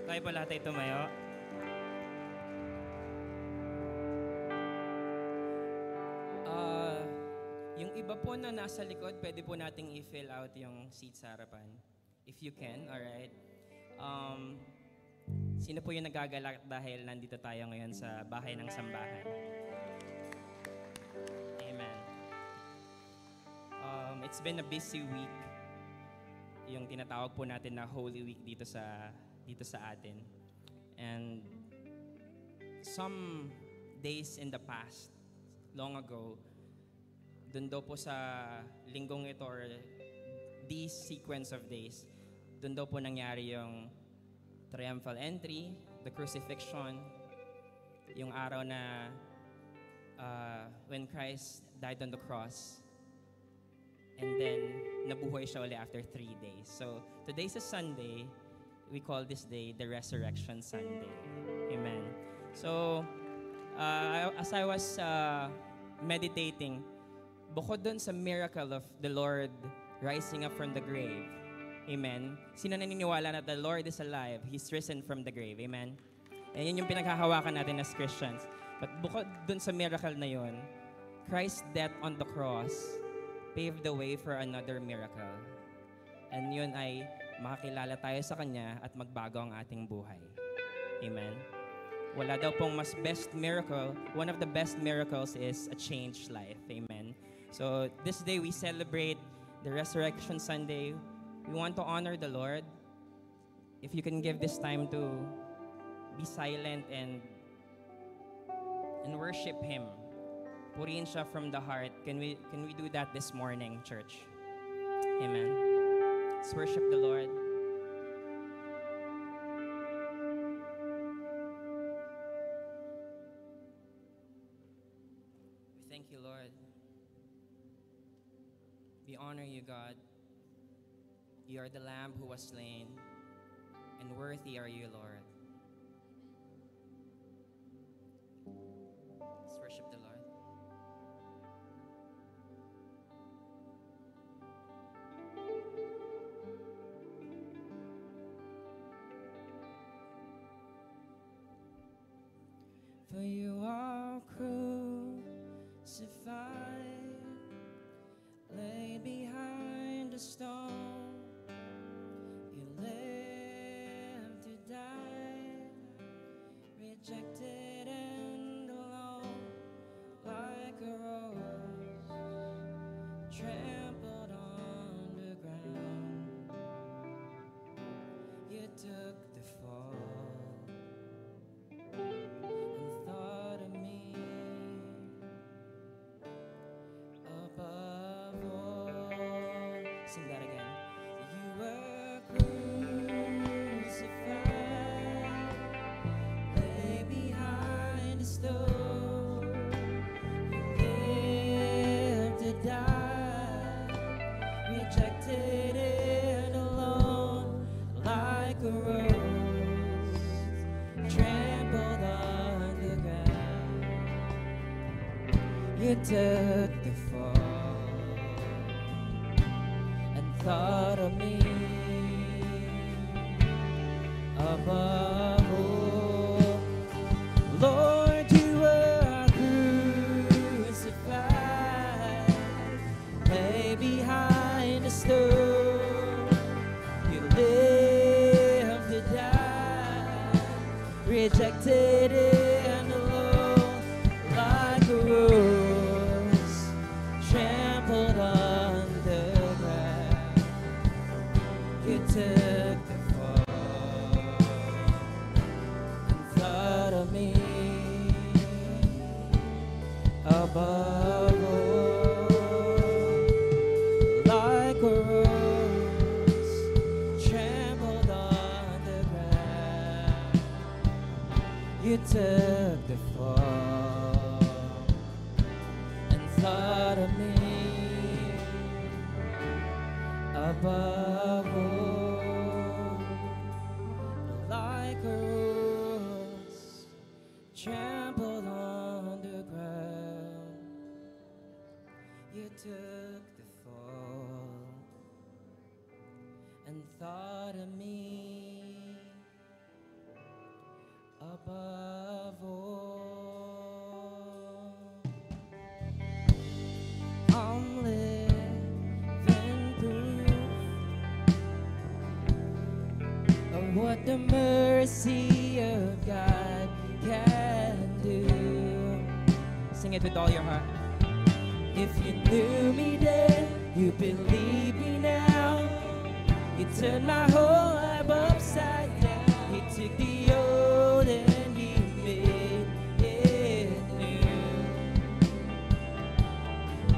Tayo po lahat ay tumayo. Ah, yung iba po na nasa likod, pwede po nating i-fill out yung seat sa harapan. If you can, alright. Um, Sino po yung nagagalak dahil nandito tayo ngayon sa bahay ng sambahan? Amen. It's been a busy week. Yung tinatawag po natin na Holy Week dito sa atin. And some days in the past, long ago, dun daw po sa linggong ito or this sequence of days, dun daw po nangyari yung triumphal entry, the crucifixion, yung araw na when Christ died on the cross, and then nabuhay siya ulit after 3 days. So today's a Sunday. We call this day the Resurrection Sunday. Amen. So as I was meditating, bukod dun sa miracle of the Lord rising up from the grave, amen, sino naniniwala na the Lord is alive? He's risen from the grave, amen? And yun yung pinaghahawakan natin as Christians. But bukod dun sa miracle na yun, Christ's death on the cross paved the way for another miracle. And yun ay makakilala tayo sa Kanya at magbago ang ating buhay. Amen? Wala daw pong mas best miracle. One of the best miracles is a changed life. Amen? So this day we celebrate the Resurrection Sunday. We want to honor the Lord. If you can give this time to be silent and worship Him. Purihin siya from the heart. Can we do that this morning, church? Amen. Let's worship the Lord. We thank you, Lord. We honor you, God. You are the Lamb who was slain, and worthy are you, Lord. Let's worship the Lord. For you are crucified, laid behind a stone. You lived to die, rejected and alone, like a rose trampled on the ground. You took the fall. Sing that again. You were crucified, lay behind a stone. You lived to die, rejected and alone, like a rose trampled on the ground. You took the fall. Thought of me above all. Lord, you were crucified, lay behind a stone. You lived to die, rejected and alone, like a rose trampled on the You took the fall and thought of me above all, like a rose trampled on the ground. You took the fall and thought of me above all, like a rose trampled on the ground. You took the fall and thought of me above all. I'm living proof of what the mercy of God can do. Sing it with all your heart. If you knew me then, you believe me now. You turned my whole life upside down. He took the old and he made it new.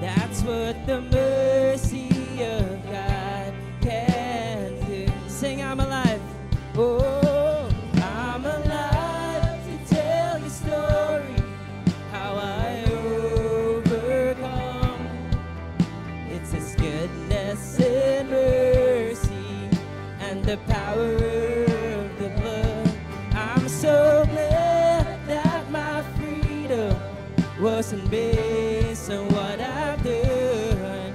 That's what the mercy of God can do. Sing, I'm alive. Oh, I'm alive to tell your story, how I overcome. It's His goodness and mercy and the power of the blood. I'm so glad that my freedom wasn't based on what I've done.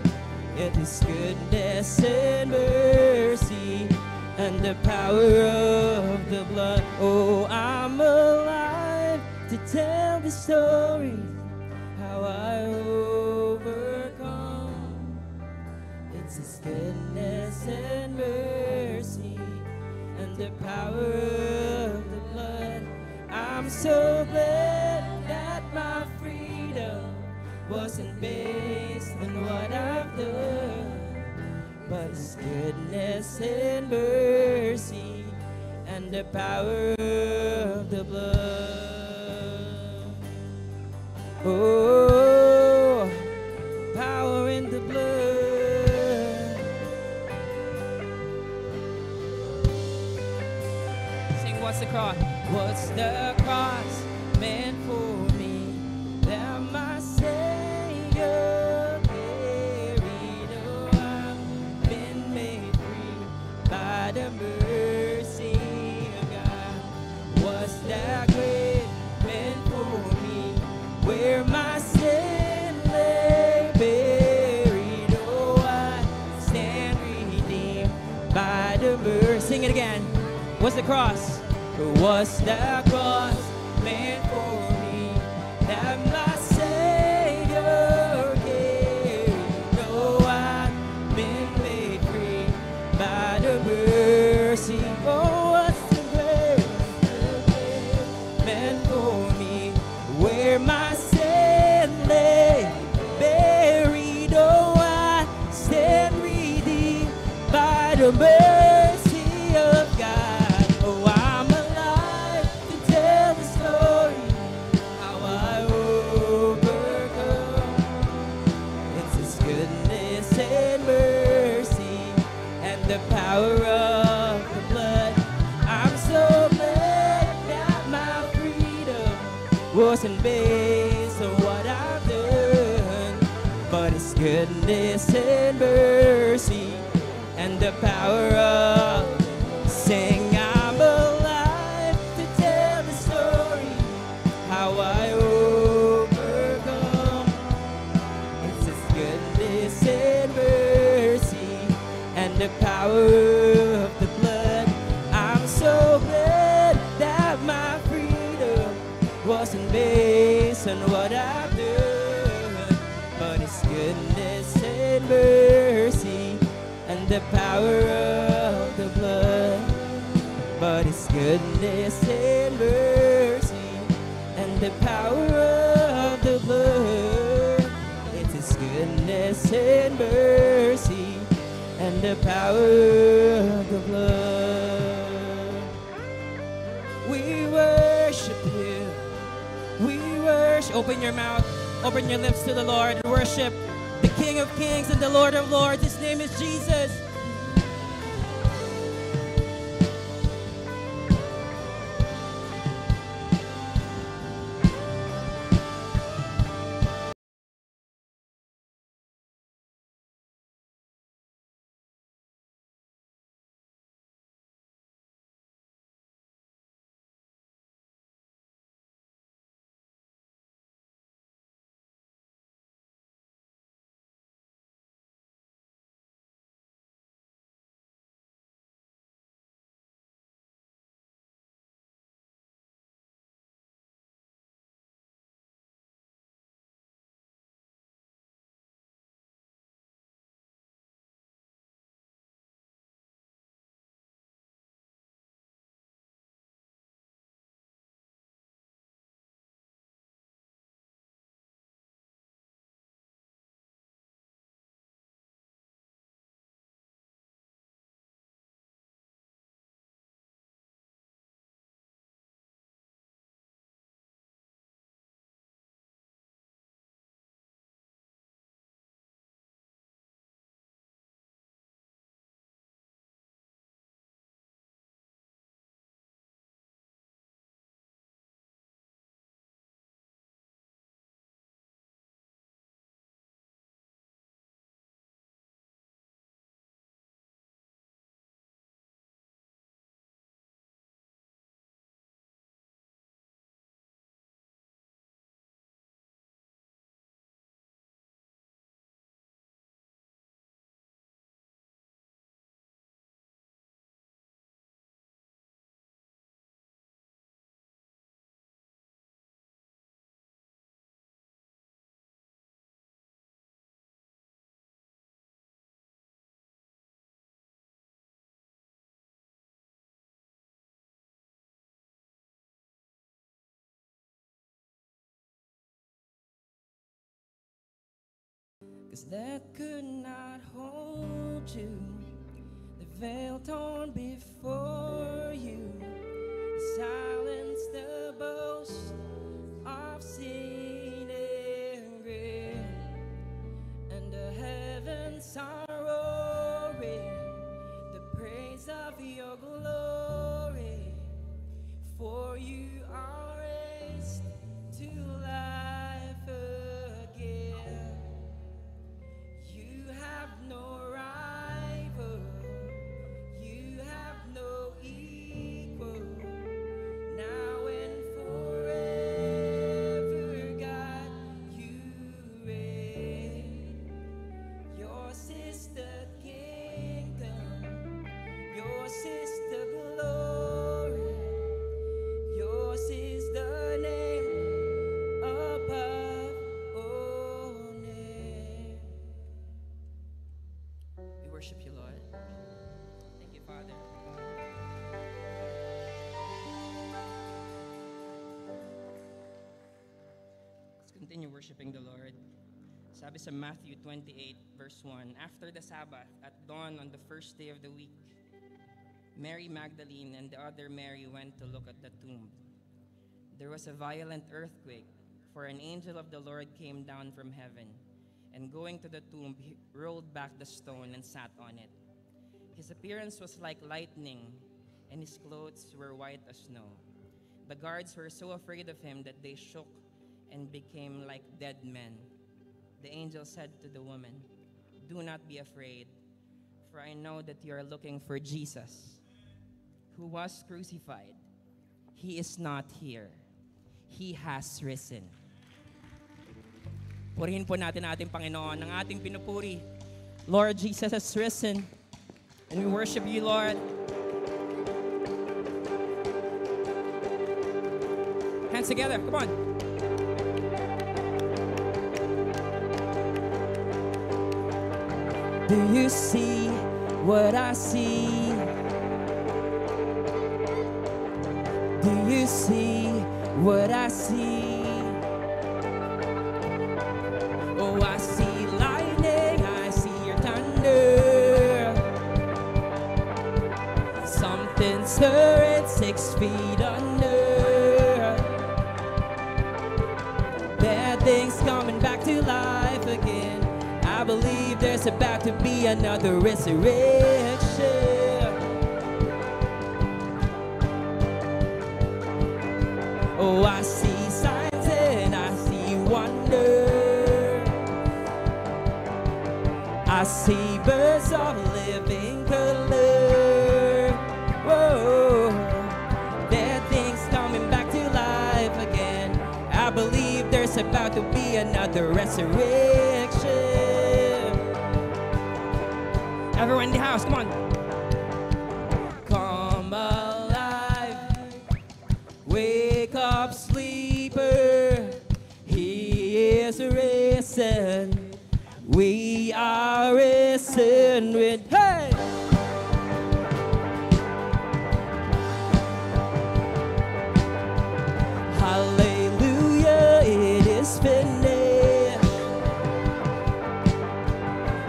It is goodness and mercy and the power of the blood. Oh, I'm alive to tell the story, how I overcome. It's His goodness and mercy and the power of the blood. I'm so glad that my freedom wasn't based on what I've done, but His goodness and mercy and the power of the blood. Oh, power in the blood. Sing, what's the cross? What's the cross meant for me? That my Savior carried. Oh, I've been made free by the mercy of God. What's that grave meant for me? Where my sin lay buried. Oh, I stand redeemed by the mercy. Sing it again. What's the cross? What's the cross meant for me? That my Savior carried. Oh, I've been made free by the mercy. Oh, what's the grave meant for me? Where my sin lay buried. Oh, I stand redeemed by the mercy of God. Oh, I'm alive to tell the story, how I overcome. It's His goodness and mercy and the power of the blood. I'm so glad that my freedom wasn't based on what I've done, but His goodness and mercy and the power of. Sing, I'm alive to tell the story, how I overcome. It's His goodness and mercy and the power of the blood. I'm so glad that my freedom wasn't based on what I've done, but His goodness and mercy and the power of the blood. But His goodness and mercy and the power of the blood. It's His goodness and mercy and the power of the blood. We worship You. We worship. Open your mouth, open your lips to the Lord and worship the King of Kings and the Lord of Lords. His name is Jesus. 'Cause that could not hold you. The veil torn before you. Silence the boast of sin and grave. And the heavens are roaring the praise of your glory. For you are raised to life again. You have no rival, you have no equal. Now and forever, God, you reign. Yours is the kingdom, yours is the glory, yours is the name above all name. We worship you, Lord. Thank you, Father. Let's continue worshiping the Lord. Sabi sa Matthew 28, verse 1, after the Sabbath, at dawn on the first day of the week, Mary Magdalene and the other Mary went to look at the tomb. There was a violent earthquake, for an angel of the Lord came down from heaven, and going to the tomb, he rolled back the stone and sat on it. His appearance was like lightning, and his clothes were white as snow. The guards were so afraid of him that they shook and became like dead men. The angel said to the woman, "Do not be afraid, for I know that you are looking for Jesus, who was crucified. He is not here. He has risen." Purihin po natin ating Panginoon, ang ating pinupuri. Lord, Jesus has risen, and we worship you, Lord. Hands together, come on. Do you see what I see? Do you see what I see? Oh, I see lightning, I see your thunder. Something stirring 6 feet under. Bad things coming back to life again. I believe there's about to be another resurrection. Oh, I see signs and I see wonder. I see birds of living color. Whoa, there are things coming back to life again. I believe there's about to be another resurrection. Everyone in the house, come on. Come alive, wake up, sleeper. He is risen. We are risen with, hey! Hallelujah, it is finished.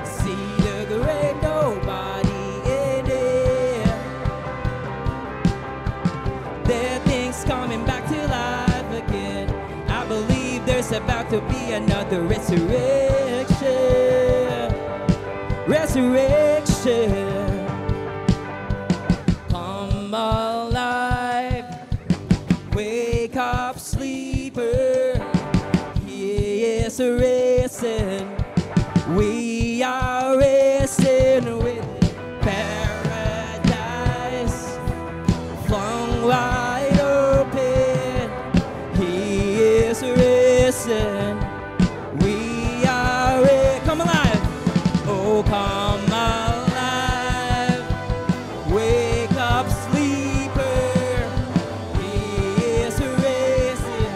See the grave, nobody in it. There are things coming back to life again. I believe there's about to be another resurrection. Resurrection. Come alive, wake up, sleeper. He is risen. We are risen with paradise flung wide open. He is risen. We are come alive. Oh, come alive. Wake up, sleeper. He is risen.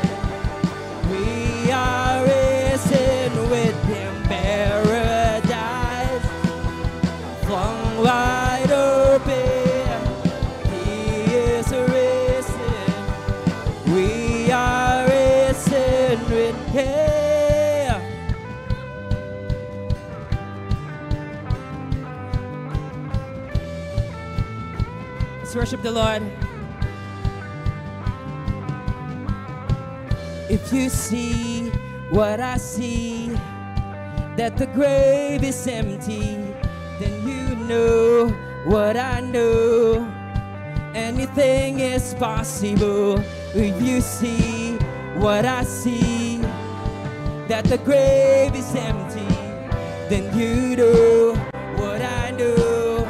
We are risen with him. Paradise flung wide open. He is risen. worship the Lord? If you see what I see, that the grave is empty, then you know what I know. Anything is possible. If you see what I see, that the grave is empty, then you know what I know.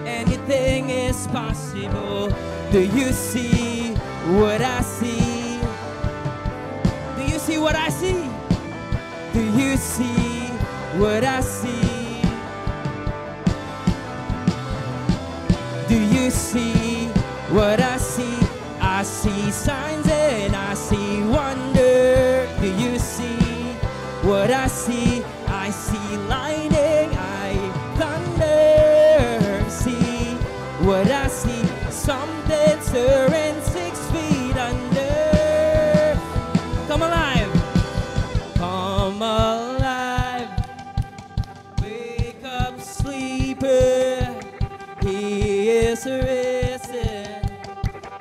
Anything is possible. Do you see what I see? Do you see what I see? Do you see what I see? Do you see what I see? I see signs and I see wonder. Do you see what I see? I see lightning, I thunder. See what I see? Something stirring 6 feet under. Come alive. Come alive. Wake up, sleeper. He is risen.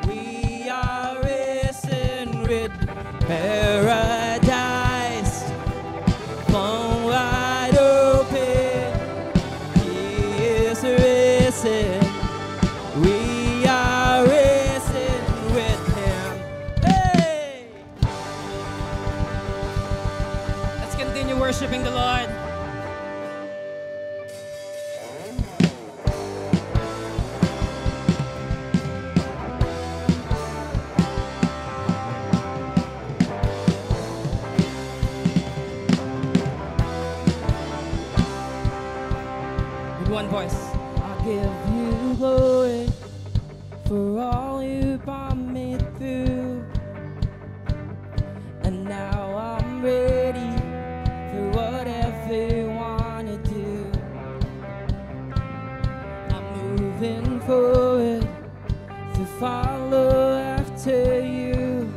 We are risen with paradise flung wide open. He is risen. We are risen with him. Hey! Let's continue worshiping the Lord. One voice. I'll give you glory for all you brought me through. And now I'm ready for whatever you want to do. I'm moving forward to follow after you.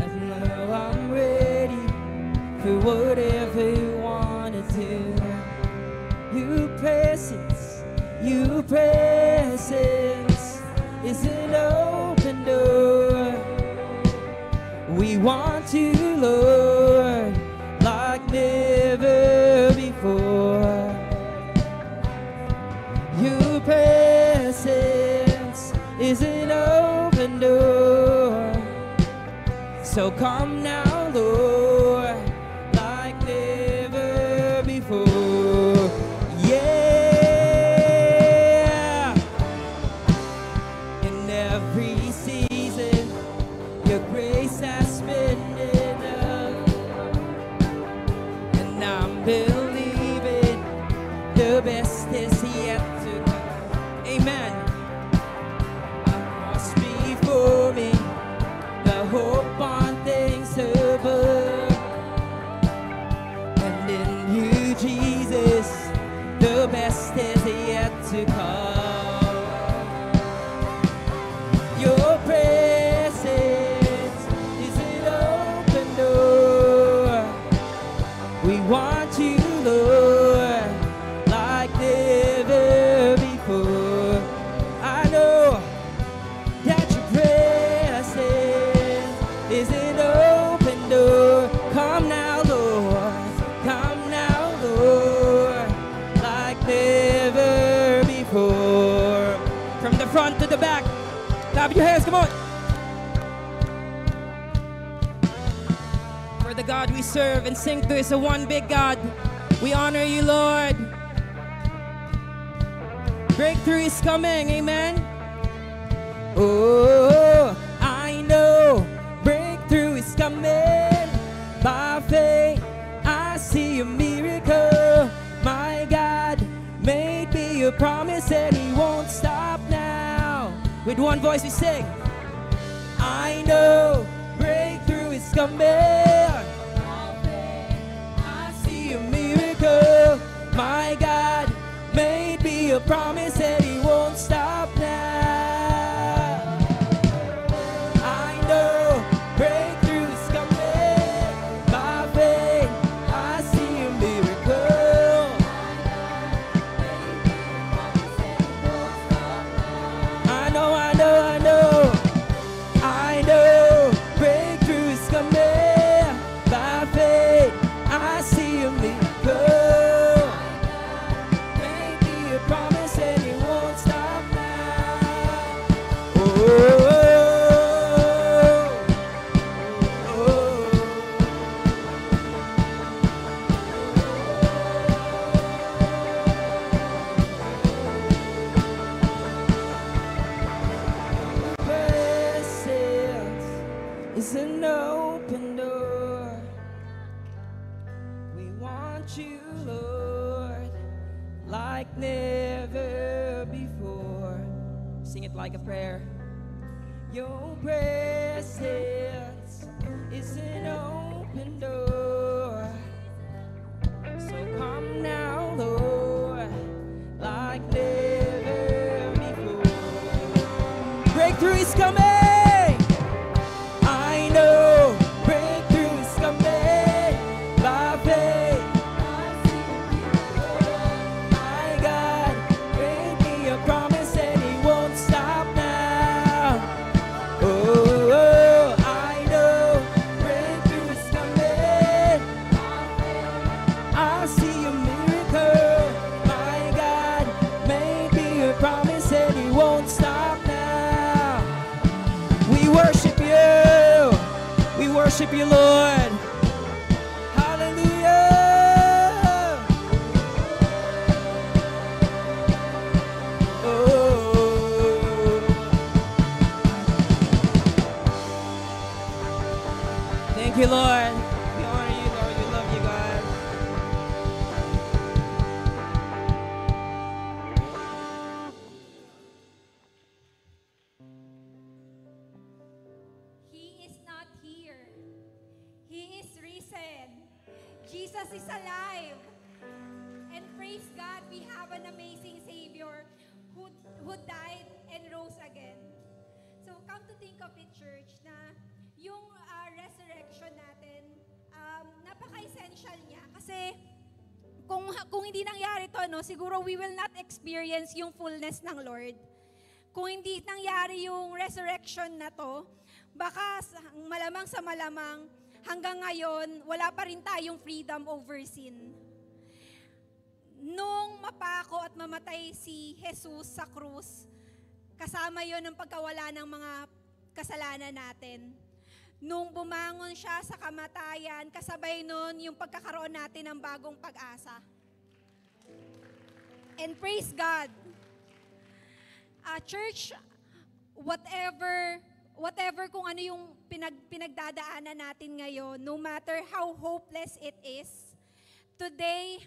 And now I'm ready for whatever you want to do. Your presence is an open door. We want you, Lord, like never before. Your presence is an open door. So come now, Lord, like never before. Yeah. In every season, your grace has been enough. And I'm believing the best is yet to come. Amen. Across before me, the hope on things above. And in you, Jesus, the best is yet to come. Your presence is an open door. We want you, Lord, like never before. I know that your presence is an open door. Come now, Lord. Come now, Lord, like never before. From the front to the back, clap your hands, come on. For the God we serve and sing to is a one big God. We honor you, Lord. Breakthrough is coming, amen. Oh, I know breakthrough is coming. By faith, I see a miracle. My God made me a promise and he won't stop now. With one voice we sing. I know breakthrough is coming. By faith, I see a miracle. My God made me a promise and he won't stop now. I know breakthrough is coming. By faith, I see a miracle. is an open door. We want you, Lord, like never before. Sing it like a prayer. Your presence is an open door. So come now, Lord, like never before. Breakthrough is coming. I know breakthrough is coming by faith. My God gave me a promise and He won't stop now. Oh, I know breakthrough is coming. I see a miracle. My God made me a promise and He won't stop now. We worship you. We worship you, Lord. Hallelujah. Oh. Thank you, Lord. We honor you, Lord. We love you, God. He is not here. He is risen. Jesus is alive. And praise God, we have an amazing Savior who died and rose again. So come to think of it, church, na yung resurrection natin, napaka-essential niya. Kasi kung hindi nangyari to, no, siguro we will not experience yung fullness ng Lord. Kung hindi nangyari yung resurrection na to, baka malamang sa malamang, hanggang ngayon, wala pa rin tayong freedom over sin. Nung mapako at mamatay si Jesus sa krus, kasama yon ng pagkawala ng mga kasalanan natin. Nung bumangon siya sa kamatayan, kasabay nun yung pagkakaroon natin ng bagong pag-asa. And praise God. Church, whatever kung ano yung pinagdadaanan natin ngayon, no matter how hopeless it is, today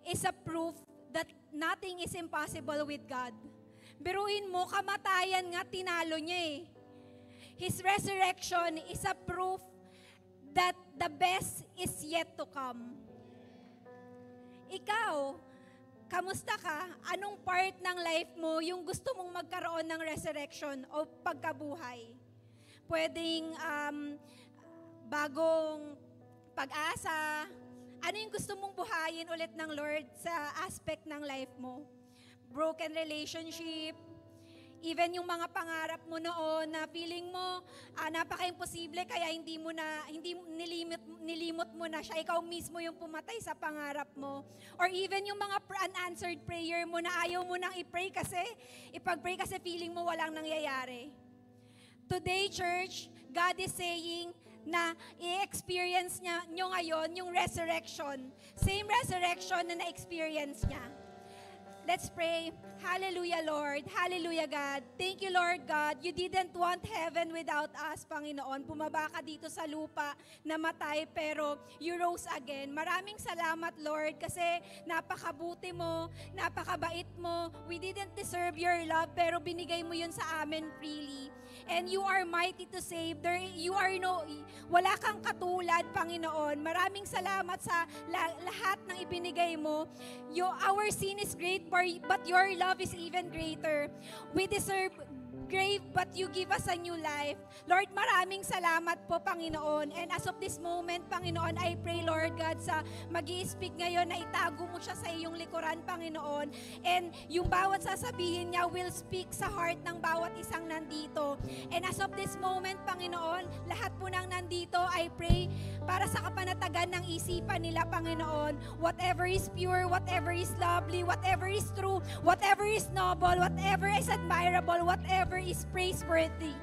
is a proof that nothing is impossible with God. Biruin mo, kamatayan nga, tinalo niya eh. His resurrection is a proof that the best is yet to come. Ikaw, kamusta ka? Anong part ng life mo yung gusto mong magkaroon ng resurrection o pagkabuhay? Pwedeng bagong pag-asa. Ano yung gusto mong buhayin ulit ng Lord sa aspect ng life mo? Broken relationship, even yung mga pangarap mo noon na feeling mo napaka-imposible kaya hindi nilimot mo na siya, ikaw mismo yung pumatay sa pangarap mo. Or even yung mga unanswered prayer mo na ayaw mo nang i-pray kasi ipag-pray kasi feeling mo walang nangyayari. Today, church, God is saying na i-experience nyo ngayon yung resurrection. Same resurrection na na-experience niya. Let's pray. Hallelujah, Lord. Hallelujah, God. Thank you, Lord God. You didn't want heaven without us, Panginoon. Bumaba ka dito sa lupa, namatay, pero you rose again. Maraming salamat, Lord, kasi napakabuti mo, napakabait mo. We didn't deserve your love, pero binigay mo yun sa amin freely. And you are mighty to save. Wala kang katulad, Panginoon. Maraming salamat sa lahat ng ibinigay mo. Our sin is great, but your love is even greater. We deserve grave, but you give us a new life. Lord, maraming salamat po, Panginoon. And as of this moment, Panginoon, I pray, Lord God, sa mag-i-speak ngayon na itago mo siya sa iyong likuran, Panginoon. And yung bawat sasabihin niya will speak sa heart ng bawat isang nandito. And as of this moment, Panginoon, lahat po ng nandito, I pray para sa kapanatagan ng isipan nila, Panginoon. Whatever is pure, whatever is lovely, whatever is true, whatever is noble, whatever is admirable, whatever is praiseworthy.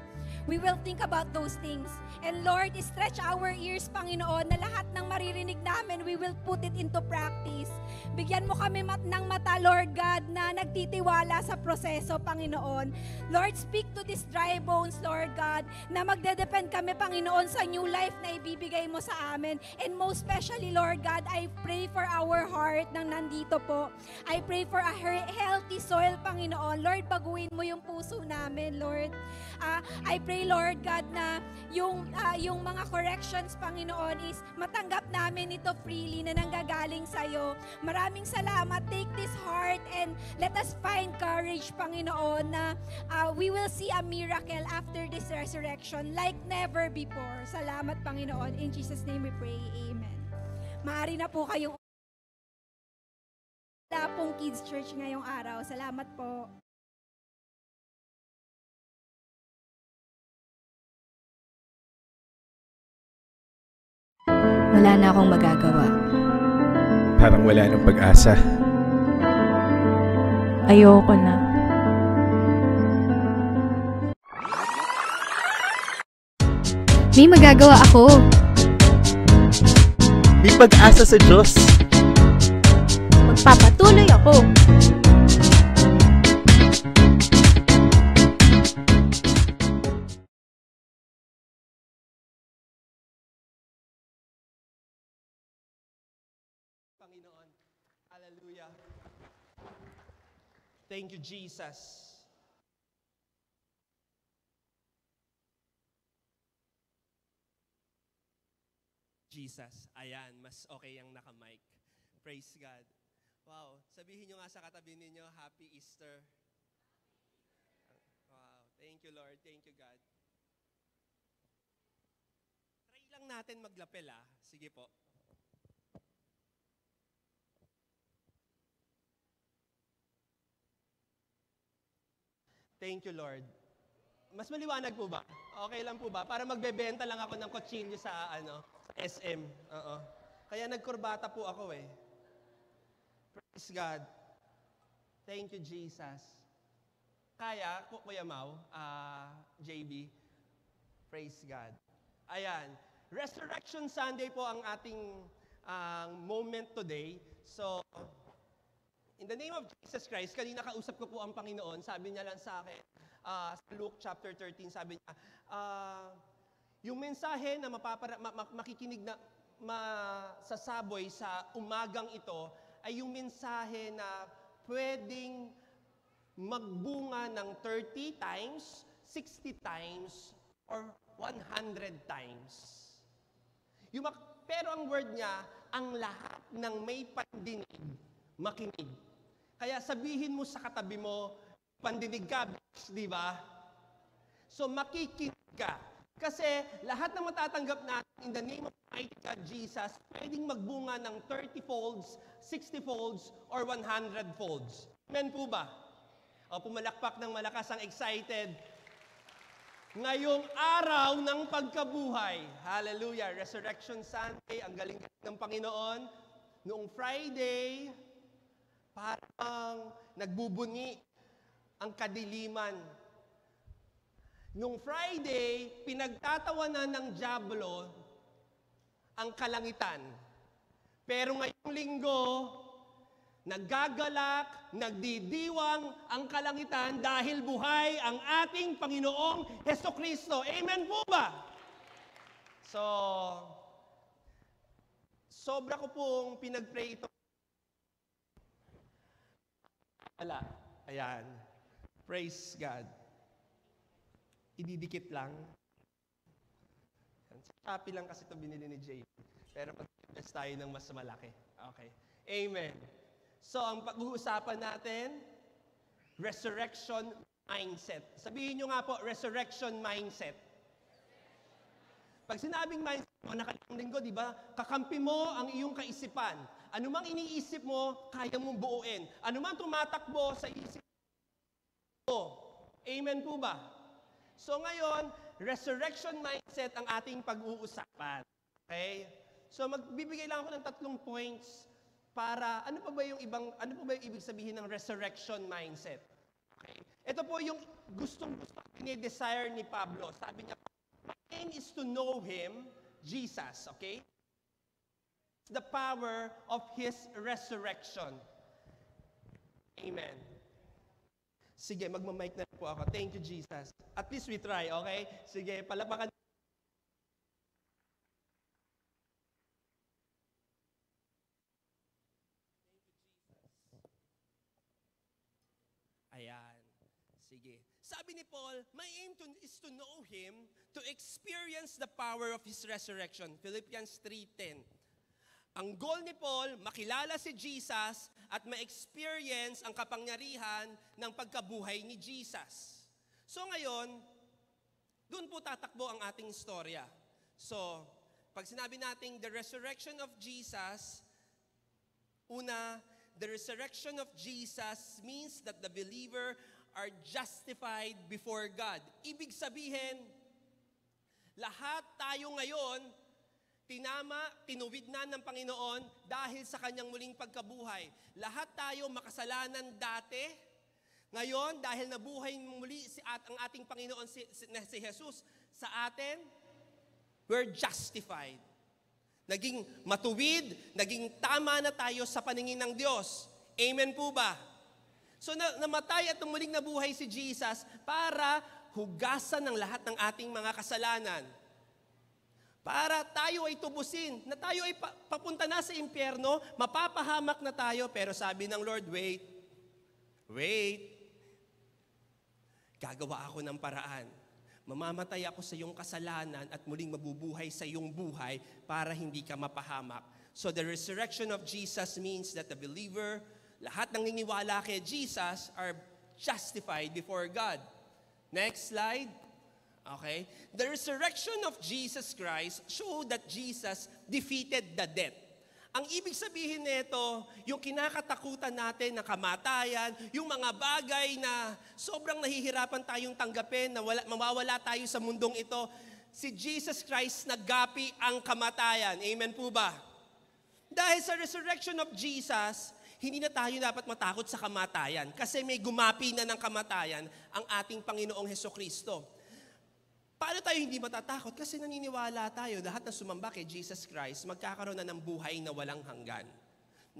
we will think about those things. And Lord, stretch our ears, Panginoon, na lahat ng maririnig namin, we will put it into practice. Bigyan mo kami ng mata, Lord God, na nagtitiwala sa proseso, Panginoon. Lord, speak to these dry bones, Lord God, na magdedepend kami, Panginoon, sa new life na ibibigay mo sa amin. And most especially, Lord God, I pray for our heart nang nandito po. I pray for a healthy soil, Panginoon. Lord, baguhin mo yung puso namin, Lord. I pray, Lord God, na yung mga corrections, Panginoon, is matanggap namin ito freely na nanggagaling sa'yo. Maraming salamat. Take this heart and let us find courage, Panginoon, na we will see a miracle after this resurrection like never before. Salamat, Panginoon. In Jesus' name we pray. Amen. Maaari na po kayong wala pong Kids Church ngayong araw. Salamat po. Wala na akong magagawa. Parang wala ng pag-asa. Ayoko na. May magagawa ako. May pag-asa sa Diyos. Magpapatuloy ako. Panginoon. Hallelujah. Thank you, Jesus. Jesus. Ayan, mas okay ang naka-mic. Praise God. Wow. Sabihin nyo nga sa katabi ninyo, Happy Easter. Wow. Thank you, Lord. Thank you, God. Try lang natin maglapel, ah. Sige po. Thank you, Lord. Mas maliwanag po ba? Okay lang po ba? Para magbebenta lang ako ng kutsilyo sa SM. Oo. Kaya nagkurbata po ako eh. Praise God. Thank you, Jesus. Kaya, Kuya Mau, JB, praise God. Ayan. Resurrection Sunday po ang ating moment today. So, in the name of Jesus Christ, kanina kausap ko po ang Panginoon, sabi niya lang sa akin, sa Luke chapter 13, sabi niya, yung mensahe na makikinig na masasaboy sa umagang ito, ay yung mensahe na pwedeng magbunga ng 30 times, 60 times, or 100 times. Pero ang word niya, ang lahat ng may pandinig, makinig. Kaya sabihin mo sa katabi mo, pandinig ka, di ba? So makikinig ka. Kasi lahat ng matatanggap natin in the name of mighty God Jesus, pwedeng magbunga ng 30 folds, 60 folds, or 100 folds. Amen po ba? O pumalakpak ng malakas ang excited. Ngayong araw ng pagkabuhay. Hallelujah. Resurrection Sunday, ang galing ng Panginoon. Noong Friday, parang nagbubunyi ang kadiliman. Nung Friday, pinagtatawanan ng dyablo ang kalangitan. Pero ngayong linggo, naggagalak, nagdidiwang ang kalangitan dahil buhay ang ating Panginoong Hesukristo. Amen po ba? So, sobra ko pong pinag-pray ito. Wala. Ayan. Praise God. Ididikit lang. Sa Shopee lang kasi ito binili ni Jay. Pero pag-invest tayo ng mas malaki. Okay. Amen. So, ang pag-uusapan natin, resurrection mindset. Sabihin nyo nga po, resurrection mindset. Pag sinabing mindset mo, nakalimutan linggo, di ba? Kakampi mo ang iyong kaisipan. Ano mang iniisip mo, kaya mong buuin. Ano mang tumatakbo sa isip mo. Amen po ba? So ngayon, resurrection mindset ang ating pag-uusapan. Okay? So magbibigay lang ako ng 3 points para ano pa ba yung ibig sabihin ng resurrection mindset? Okay? Ito po yung gustong-gusto desire ni Pablo. Sabi niya, my aim is to know Him, Jesus, okay? The power of His resurrection. Amen. Sige, magmamic na po ako. Thank you, Jesus. At least we try, okay? Sige, palapakan. Ayan. Sige. Sabi ni Paul, my aim is to know Him, to experience the power of His resurrection. Philippians 3:10. Ang goal ni Paul, makilala si Jesus at ma-experience ang kapangyarihan ng pagkabuhay ni Jesus. So ngayon, doon po tatakbo ang ating istorya. So, pag sinabi nating the resurrection of Jesus, una, the resurrection of Jesus means that the believer are justified before God. Ibig sabihin, lahat tayo ngayon, tinuwid na ng Panginoon dahil sa Kanyang muling pagkabuhay. Lahat tayo makasalanan dati. Ngayon, dahil nabuhay muli ang ating Panginoon si Jesus sa atin, we're justified. Naging matuwid, naging tama na tayo sa paningin ng Diyos. Amen po ba? So namatay at muling nabuhay si Jesus para hugasan ng lahat ng ating mga kasalanan. Para tayo ay tubusin, na tayo ay papunta na sa impyerno, mapapahamak na tayo, pero sabi ng Lord, wait, gagawa ako ng paraan. Mamamatay ako sa iyong kasalanan at muling mabubuhay sa iyong buhay para hindi ka mapahamak. So the resurrection of Jesus means that the believer, lahat ng niniwala kay Jesus are justified before God. Next slide. Okay? The resurrection of Jesus Christ showed that Jesus defeated the death. Ang ibig sabihin nito, yung kinakatakutan natin na kamatayan, yung mga bagay na sobrang nahihirapan tayong tanggapin, na mawawala tayo sa mundong ito, si Jesus Christ naggapi ang kamatayan. Amen po ba? Dahil sa resurrection of Jesus, hindi na tayo dapat matakot sa kamatayan kasi may gumapi na ng kamatayan ang ating Panginoong Hesukristo. Paano tayo hindi matatakot? Kasi naniniwala tayo, lahat na sumamba kay Jesus Christ, magkakaroon na ng buhay na walang hanggan.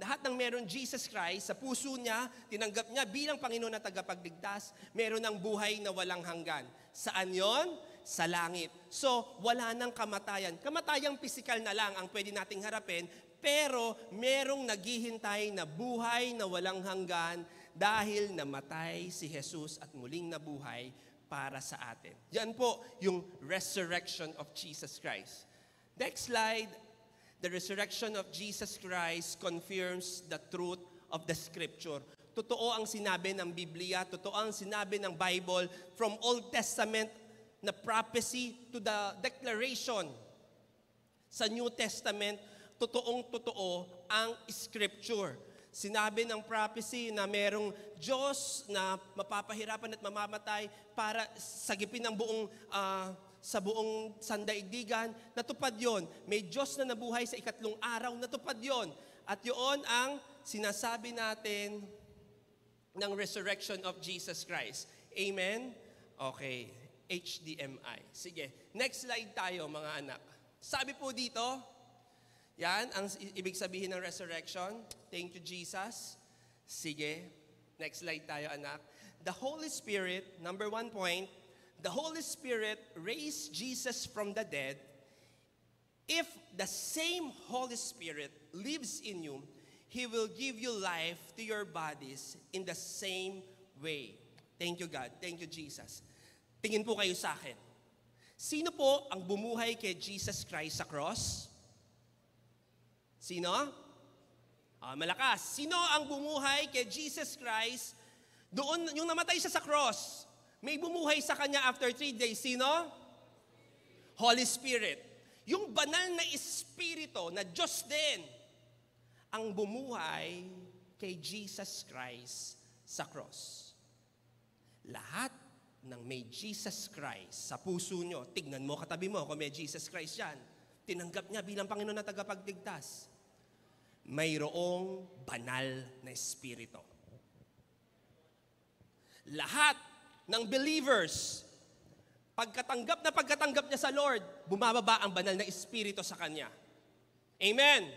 Lahat ng meron Jesus Christ, sa puso niya, tinanggap niya bilang Panginoon na tagapagligtas, meron ng buhay na walang hanggan. Saan yon? Sa langit. So, wala nang kamatayan. Kamatayang pisikal na lang ang pwede nating harapin, pero merong naghihintay na buhay na walang hanggan dahil namatay si Jesus at muling nabuhay para sa atin. Yan po yung resurrection of Jesus Christ. Next slide. The resurrection of Jesus Christ confirms the truth of the Scripture. Totoo ang sinabi ng Biblia, totoo ang sinabi ng Bible, from Old Testament na prophecy to the declaration. Sa New Testament, totoong-totoo ang Scripture. Sinabi ng prophecy na merong Diyos na mapapahirapan at mamamatay para sagipin ang sa buong sandaigdigan. Natupad yon. May Diyos na nabuhay sa ikatlong araw. Natupad yon. At yun ang sinasabi natin ng resurrection of Jesus Christ. Amen? Okay. HDMI. Sige. Next slide tayo, mga anak. Sabi po dito, yan ang ibig sabihin ng resurrection. Thank you, Jesus. Sige. Next slide tayo, anak. The Holy Spirit, number 1 point, the Holy Spirit raised Jesus from the dead. If the same Holy Spirit lives in you, He will give you life to your bodies in the same way. Thank you, God. Thank you, Jesus. Tingin po kayo sa akin. Sino po ang bumuhay kay Jesus Christ sa cross? Sino? Malakas. Sino ang bumuhay kay Jesus Christ? Doon, yung namatay siya sa cross, may bumuhay sa kanya after 3 days. Sino? Holy Spirit. Yung banal na Espiritu, na Diyos din, ang bumuhay kay Jesus Christ sa cross. Lahat ng may Jesus Christ sa puso nyo, tignan mo, katabi mo, kung may Jesus Christ yan, tinanggap niya bilang Panginoon na tagapagligtas, mayroong banal na Espiritu. Lahat ng believers, pagkatanggap niya sa Lord, bumababa ang banal na Espiritu sa kanya. Amen.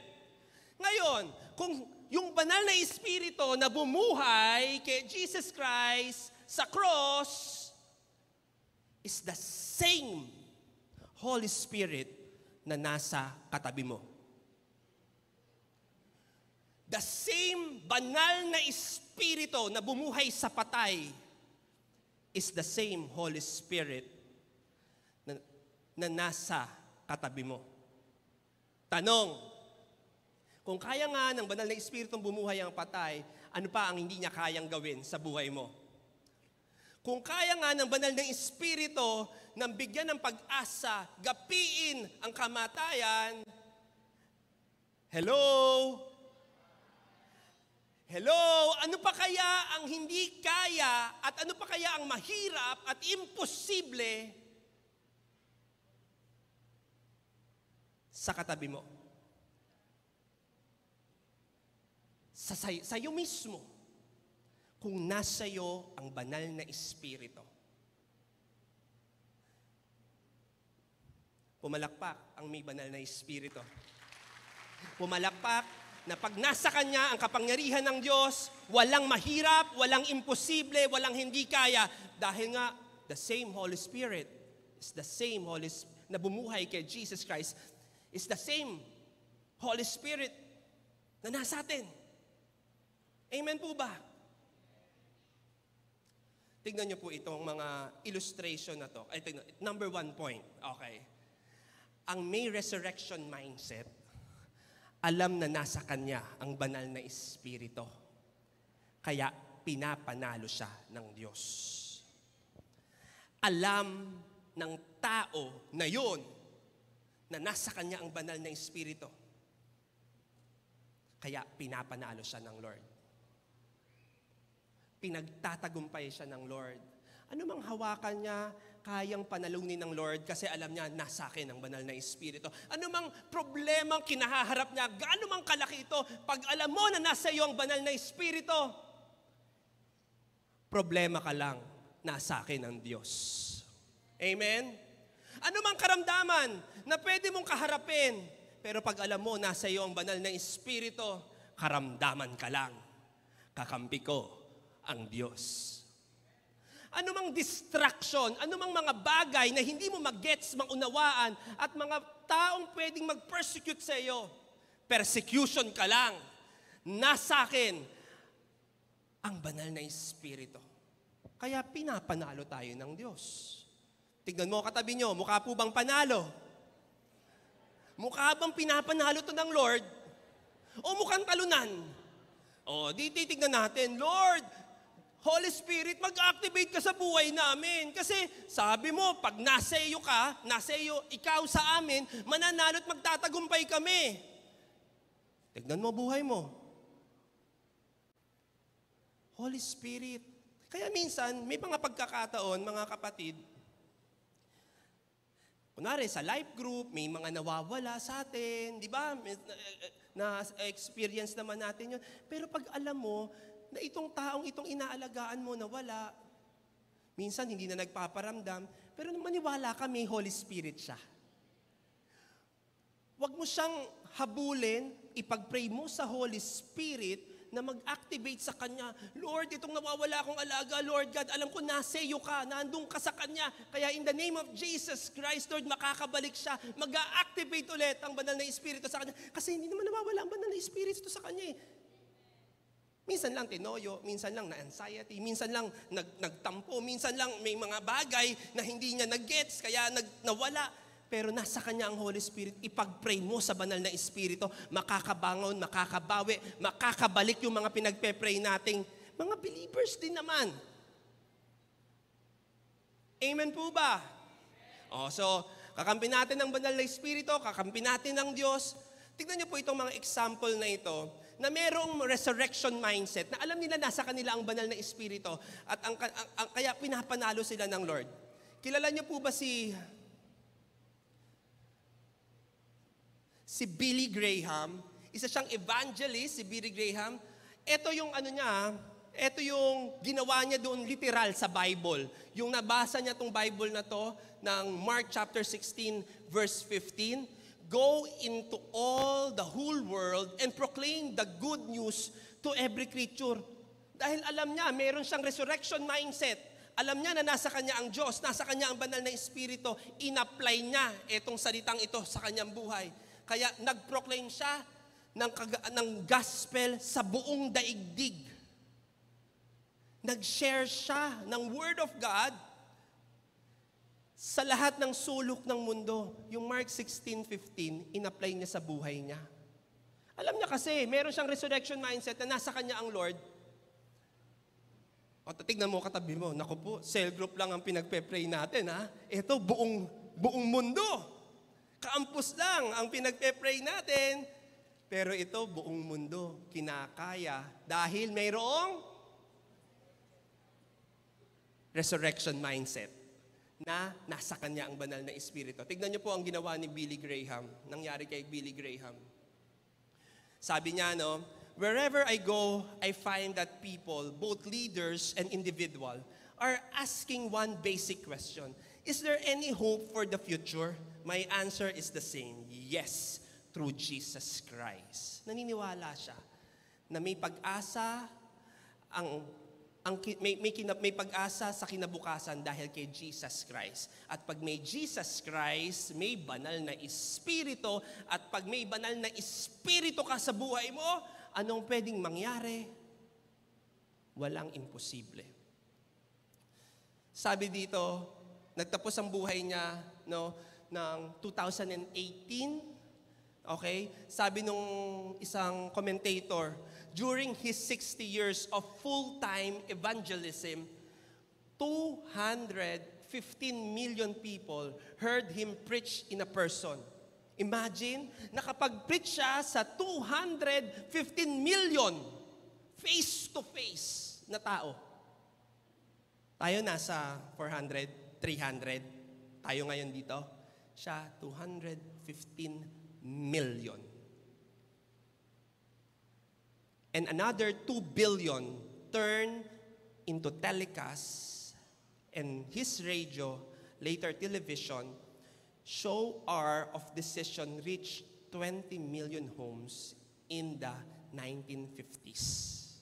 Ngayon, kung yung banal na Espiritu na bumuhay kay Jesus Christ sa cross is the same Holy Spirit na nasa katabi mo. The same banal na Espiritu na bumuhay sa patay is the same Holy Spirit na nasa katabi mo. Tanong, kung kaya nga ng banal na Espiritu bumuhay ang patay, ano pa ang hindi niya kayang gawin sa buhay mo? Kung kaya nga ng banal na Espiritu nang bigyan ng pag-asa, gapiin ang kamatayan, hello? Hello? Ano pa kaya ang hindi kaya at ano pa kaya ang mahirap at imposible sa katabi mo? Sa iyo mismo, kung nasa iyo ang banal na Espiritu. Pumalakpak ang may banal na Espiritu. Pumalakpak na pag nasa Kanya ang kapangyarihan ng Diyos, walang mahirap, walang imposible, walang hindi kaya. Dahil nga, the same Holy Spirit is the same Holy Spirit na bumuhay kay Jesus Christ is the same Holy Spirit na nasa atin. Amen po ba? Tignan niyo po itong mga illustration na to. Ay, tignan, number 1 point. Okay. Ang may resurrection mindset, alam na nasa kanya ang banal na Espiritu. Kaya pinapanalo siya ng Diyos. Alam ng tao na yun, na nasa kanya ang banal na Espiritu. Kaya pinapanalo siya ng Lord. Pinagtatagumpay siya ng Lord. Ano mang hawakan niya, kayang panalunin ng Lord kasi alam niya, nasa akin ang banal na Espiritu. Ano mang problema kinahaharap niya, gaano mang kalaki ito, pag alam mo na nasa iyo ang banal na Espiritu, problema ka lang, nasa akin ang Diyos. Amen? Ano mang karamdaman na pwede mong kaharapin, pero pag alam mo, nasa iyo ang banal na Espiritu, karamdaman ka lang. Kakampi ko ang Diyos. Ano mang distraction, ano mang mga bagay na hindi mo mag-gets, maunawaan, at mga taong pwedeng mag-persecute sa iyo, persecution ka lang. Nasa akin ang banal na Espiritu. Kaya pinapanalo tayo ng Diyos. Tignan mo katabi nyo, mukha po bang panalo? Mukha bang pinapanalo to ng Lord? O mukhang talunan? O, di titignan natin, Lord, Holy Spirit, mag-activate ka sa buhay namin. Kasi sabi mo, pag nasa iyo ka, nasa iyo, ikaw sa amin, mananalo at magtatagumpay kami. Tignan mo buhay mo. Holy Spirit. Kaya minsan, may mga pagkakataon, mga kapatid, kunwari sa life group, may mga nawawala sa atin, di ba? Na-experience naman natin yun. Pero pag alam mo, na itong taong itong inaalagaan mo na wala, minsan hindi na nagpaparamdam, pero maniwala ka may Holy Spirit siya. Huwag mo siyang habulin, ipag-pray mo sa Holy Spirit na mag-activate sa Kanya. Lord, itong nawawala akong alaga, Lord God, alam ko nasa iyo ka, nandun ka sa Kanya. Kaya in the name of Jesus Christ, Lord, makakabalik siya, mag-activate ulit ang banal na Espiritu sa Kanya. Kasi hindi naman nawawala ang banal na Espiritu sa Kanya eh. Minsan lang tinoyo, minsan lang na-anxiety, minsan lang nagtampo, minsan lang may mga bagay na hindi niya nag-gets, kaya nawala. Pero nasa Kanya ang Holy Spirit, ipag-pray mo sa banal na Espiritu, makakabangon, makakabawi, makakabalik yung mga pinagpe-pray nating mga believers din naman. Amen po ba? So, kakampi natin ang banal na Espiritu, kakampi natin ang Diyos. Tignan niyo po itong mga example na ito, na merong resurrection mindset, na alam nila nasa kanila ang banal na Espiritu, at kaya pinapanalo sila ng Lord. Kilala niyo po ba si Billy Graham? Isa siyang evangelist, si Billy Graham. Ito yung ano niya, ito yung ginawa niya doon literal sa Bible. Yung nabasa niya tong Bible na to, ng Mark chapter 16, verse 15, "Go into all the whole world and proclaim the good news to every creature." Dahil alam niya, meron siyang resurrection mindset. Alam niya na nasa kanya ang Diyos, nasa kanya ang banal na Espiritu. In-apply niya itong salitang ito sa kanyang buhay. Kaya nag-proclaim siya ng gospel sa buong daigdig. Nag-share siya ng Word of God sa lahat ng sulok ng mundo. Yung Mark 16:15, in-apply niya sa buhay niya. Alam niya kasi, meron siyang resurrection mindset na nasa kanya ang Lord. O, tignan mo katabi mo, naku po, cell group lang ang pinagpe-pray natin, ha? Ito, buong mundo. Campus lang ang pinagpe-pray natin. Pero ito, buong mundo, kinakaya dahil mayroong resurrection mindset na nasa kanya ang banal na Espiritu. Tignan niyo po ang ginawa ni Billy Graham. Nangyari kay Billy Graham. Sabi niya, "Wherever I go, I find that people, both leaders and individual, are asking one basic question. Is there any hope for the future? My answer is the same. Yes, through Jesus Christ." Naniniwala siya na may pag-asa may pag-asa sa kinabukasan dahil kay Jesus Christ. At pag may Jesus Christ, may banal na Espiritu. At pag may banal na Espiritu ka sa buhay mo, anong pwedeng mangyari? Walang imposible. Sabi dito, nagtapos ang buhay niya ng 2018. Okay? Sabi nung isang commentator, during his 60 years of full-time evangelism, 215 million people heard him preach in a person. Imagine, nakapag-preach siya sa 215 million face-to-face na tao. Tayo nasa 400, 300. Tayo ngayon dito. Siya, 215 million. And another 2 billion turned into telecasts, and his radio, later television, show hour of decision reached 20 million homes in the 1950s.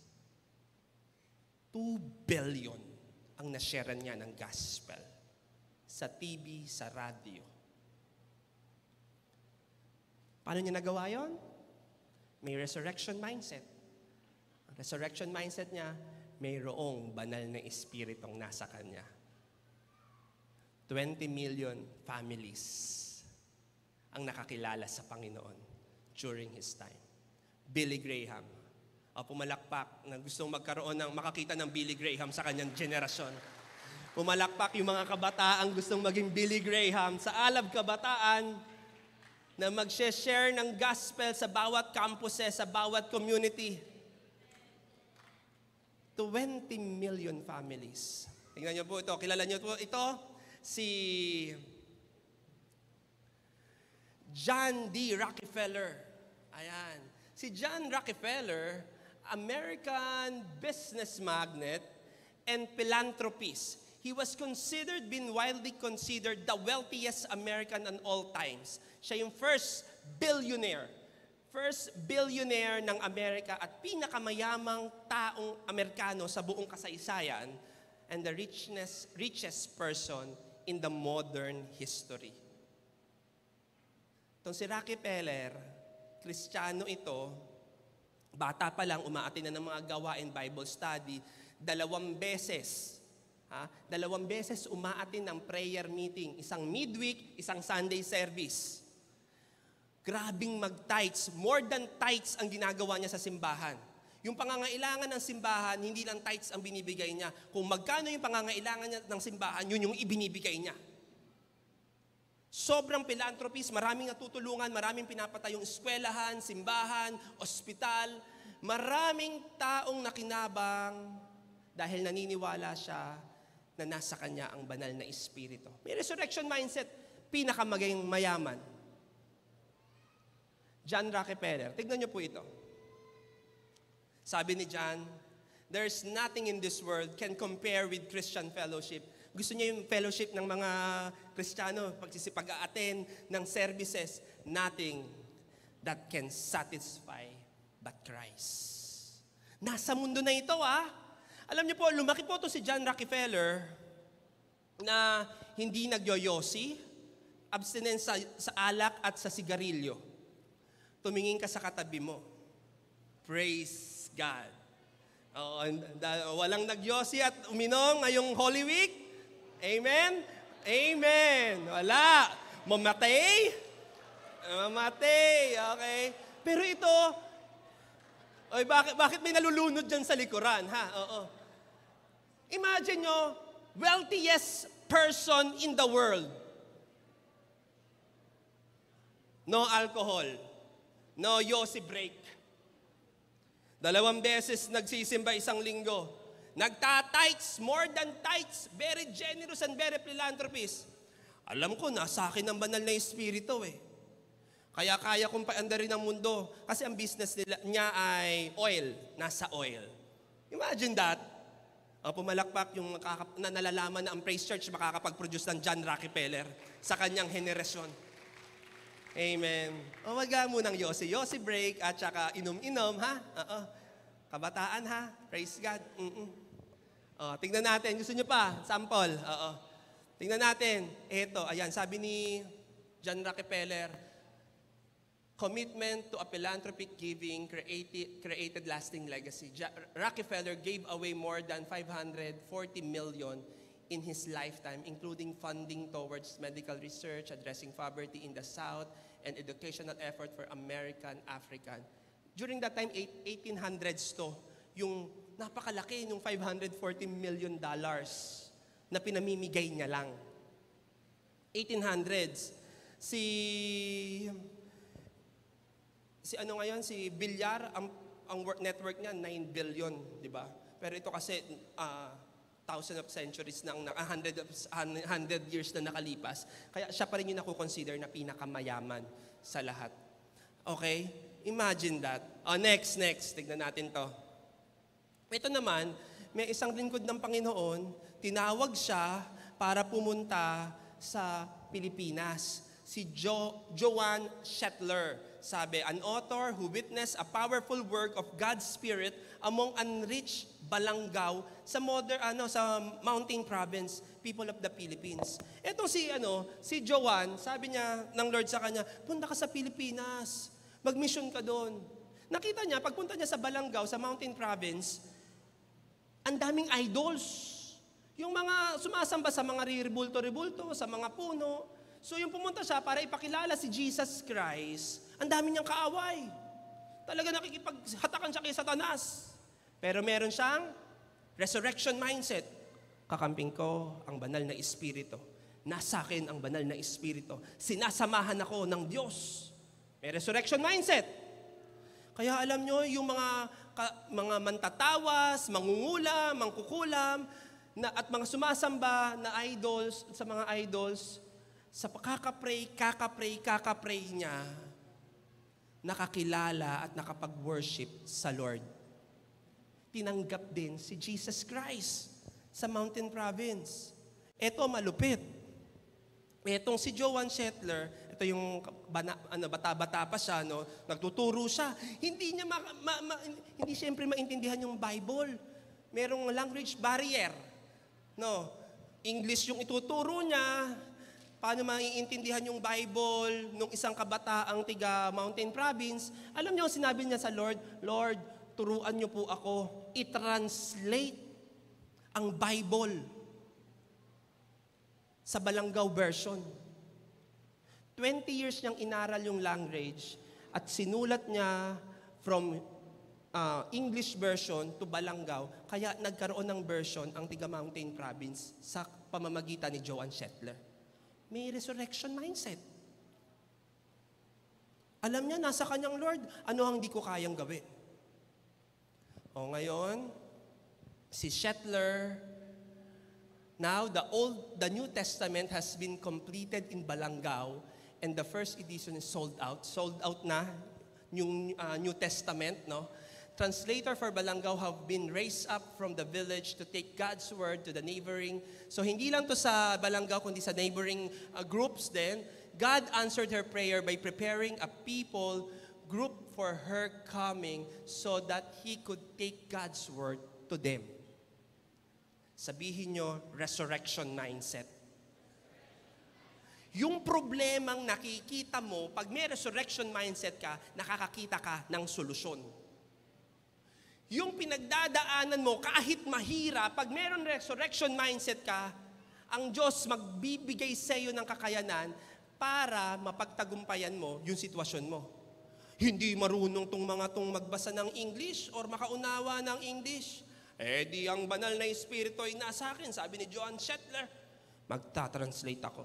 2 billion ang nasharean niya ng gospel sa TV, sa radio. Paano niya nagawa yon? May resurrection mindset. Ang resurrection mindset niya, mayroong banal na espiritong nasa kanya. 20 million families ang nakakilala sa Panginoon during his time. Billy Graham. Pumalakpak na gustong makakita ng Billy Graham sa kanyang generasyon. Pumalakpak yung mga kabataan gustong maging Billy Graham sa alab kabataan na mag-share ng gospel sa bawat campuses, sa bawat community. 20 million families. Tingnan niyo po ito. Kilala niyo po ito? Si John D. Rockefeller. Ayan. Si John Rockefeller, American business magnate and philanthropist. He was been widely considered the wealthiest American in all times. Siya yung first billionaire ng Amerika at pinakamayamang taong Amerikano sa buong kasaysayan and the richest person in the modern history. Itong si Rockefeller, Kristiyano ito, bata pa lang, umaatin na ng mga gawain Bible study, 2 beses umaatin ng prayer meeting, isang midweek, isang Sunday service. Grabing mag-tithes, more than tithes ang ginagawa niya sa simbahan. Yung pangangailangan ng simbahan, hindi lang tithes ang binibigay niya. Kung magkano yung pangangailangan niya ng simbahan, yun yung ibinibigay niya. Sobrang philanthropist, maraming natutulungan, maraming pinapatayong eskwelahan, simbahan, ospital. Maraming taong nakinabang dahil naniniwala siya na nasa kanya ang banal na Espiritu. May resurrection mindset, pinakamaging mayaman. John Rockefeller, tignan niyo po ito. Sabi ni John, There's nothing in this world can compare with Christian fellowship. Gusto niya yung fellowship ng mga Kristiyano, pag-attend ng services, nothing that can satisfy but Christ. Nasa mundo na ito, Alam niyo po, lumaki po to si John Rockefeller na hindi nagyoyosi, abstinent sa alak at sa sigarilyo. Tumingin ka sa katabi mo. Praise God. Walang nagyosi at uminom ngayong Holy Week. Amen? Amen. Wala. Mamatay? Mamatay. Okay. Pero ito, bakit may nalulunod dyan sa likuran? Oo. Imagine nyo, wealthiest person in the world. No alcohol. No yosi break. 2 beses nagsisimba isang linggo. Nagta-tithes, more than tithes, very generous and very philanthropist. Alam ko, nasa akin ang banal na espiritu Kaya kaya kong paandarin ang mundo. Kasi ang business niya ay oil, nasa oil. Imagine that. Pumalakpak yung nalalaman na ang Praise Church makakapag-produce ng John Rockefeller sa kanyang henerasyon. Amen. Wag munang yosi break at saka inom-inom, Kabataan, Praise God. Tingnan natin. Gusto nyo pa? Sample. Tingnan natin. Ito, ayan, sabi ni John Rockefeller, commitment to a philanthropic giving created lasting legacy. Rockefeller gave away more than $540 million in his lifetime, including funding towards medical research, addressing poverty in the South, and educational effort for American, African. During that time, 1800s to, yung napakalaki ng $540 million na pinamimigay niya lang. 1800s. Si Villar, ang network niya, 9 billion, di ba? Pero ito kasi, thousands of centuries na, 100 years na nakalipas. Kaya siya pa rin yung nakukonsider na pinakamayaman sa lahat. Okay? Imagine that. Next. Tignan natin to. Ito naman, may isang lingkod ng Panginoon, tinawag siya para pumunta sa Pilipinas. Si Joan Shetler. Sabi, an author who witnessed a powerful work of God's Spirit among unreached Balanggaw sa Mountain Province, people of the Philippines. Etong si Joan, sabi niya ng Lord sa kanya, punta ka sa Pilipinas, mag-mission ka doon. Nakita niya, pagpunta niya sa Balanggaw, sa Mountain Province, ang daming idols. Yung mga sumasamba sa mga rebulto, sa mga puno. So yung pumunta siya para ipakilala si Jesus Christ, ang dami niyang kaaway. Talaga nakikipaghatakan siya kay Satanas. Pero meron siyang resurrection mindset. Kakamping ko ang banal na espiritu. Nasa akin ang banal na espiritu. Sinasamahan ako ng Diyos. May resurrection mindset. Kaya alam nyo, yung mga mantatawas, mangungula, mangkukulam, at mga sumasamba na idols, sa mga idols, sa kakapray niya, nakakilala at nakapag-worship sa Lord. Tinanggap din si Jesus Christ sa Mountain Province. Ito malupit. Etong si Joan Shetler, ito yung bata-bata pa siya, nagtuturo siya. Hindi niya hindi siyempre maintindihan yung Bible. Merong language barrier. English yung ituturo niya. Paano maiintindihan yung Bible nung isang kabataang tiga Mountain Province? Alam niyo, sinabi niya sa Lord, Lord, turuan niyo po ako i-translate ang Bible sa Balanggaw version. 20 years niyang inaral yung language at sinulat niya from English version to Balanggaw. Kaya nagkaroon ng version ang tiga Mountain Province sa pamamagitan ni Joan Shetler. May resurrection mindset. Alam niya, nasa kanyang Lord, ano ang hindi ko kayang gawin? Ngayon, si Shetler, now the New Testament has been completed in Balanggaw and the first edition is sold out. Sold out na yung New Testament, translator for Balangao have been raised up from the village to take God's word to the neighboring. So hindi lang to sa Balangao, kundi sa neighboring groups din. God answered her prayer by preparing a people group for her coming so that He could take God's word to them. Sabihin nyo, resurrection mindset. Yung problemang nakikita mo, pag may resurrection mindset ka, nakakakita ka ng solusyon. Yung pinagdadaanan mo, kahit mahirap, pag meron resurrection mindset ka, ang Diyos magbibigay sa iyo ng kakayanan para mapagtagumpayan mo yung sitwasyon mo. Hindi marunong tong mga tong magbasa ng English or makaunawa ng English. Di ang banal na espiritu ay nasa akin, sabi ni John Shetler. Magta-translate ako.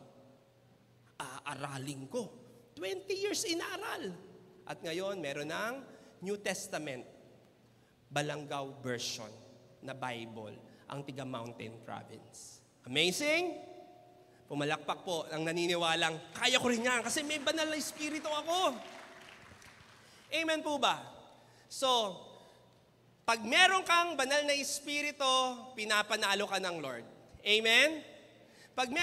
Aaralin ko. 20 years inaral. At ngayon, meron ng New Testament. Balangao version na Bible, ang tiga Mountain Province. Amazing? Pumalakpak po ang naniniwalang, kaya ko rin yan kasi may banal na espiritu ako. Amen po ba? So, pag meron kang banal na espiritu, pinapanalo ka ng Lord. Amen? Pag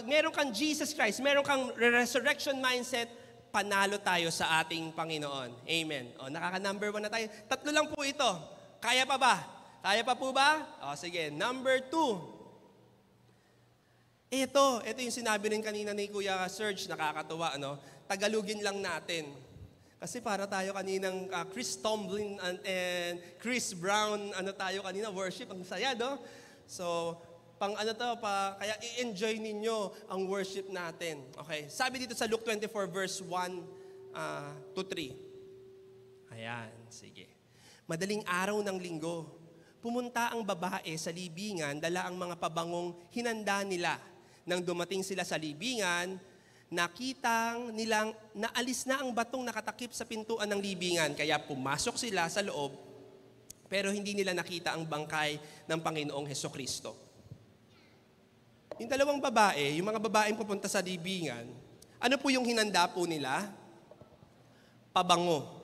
meron kang Jesus Christ, meron kang resurrection mindset, panalo tayo sa ating Panginoon. Amen. O, nakaka-number 1 na tayo. 3 lang po ito. Kaya pa ba? Kaya pa po ba? O, sige. Number 2. Ito yung sinabi rin kanina ni Kuya Serge, nakakatuwa, ano? Tagalogin lang natin. Kasi para tayo kaninang Chris Tomlin and Chris Brown, tayo kanina, worship, ang saya, no? So, kaya i-enjoy ninyo ang worship natin. Okay, sabi dito sa Luke 24 verse 1 to 3. Ayan, sige. Madaling araw ng linggo, pumunta ang babae sa libingan, dala ang mga pabangong hinanda nila. Nang dumating sila sa libingan, nakitang nilang naalis na ang batong nakatakip sa pintuan ng libingan. Kaya pumasok sila sa loob, pero hindi nila nakita ang bangkay ng Panginoong Hesukristo. Yung dalawang babae, yung mga babaeng pupunta sa libingan, ano po yung hinanda po nila? Pabango.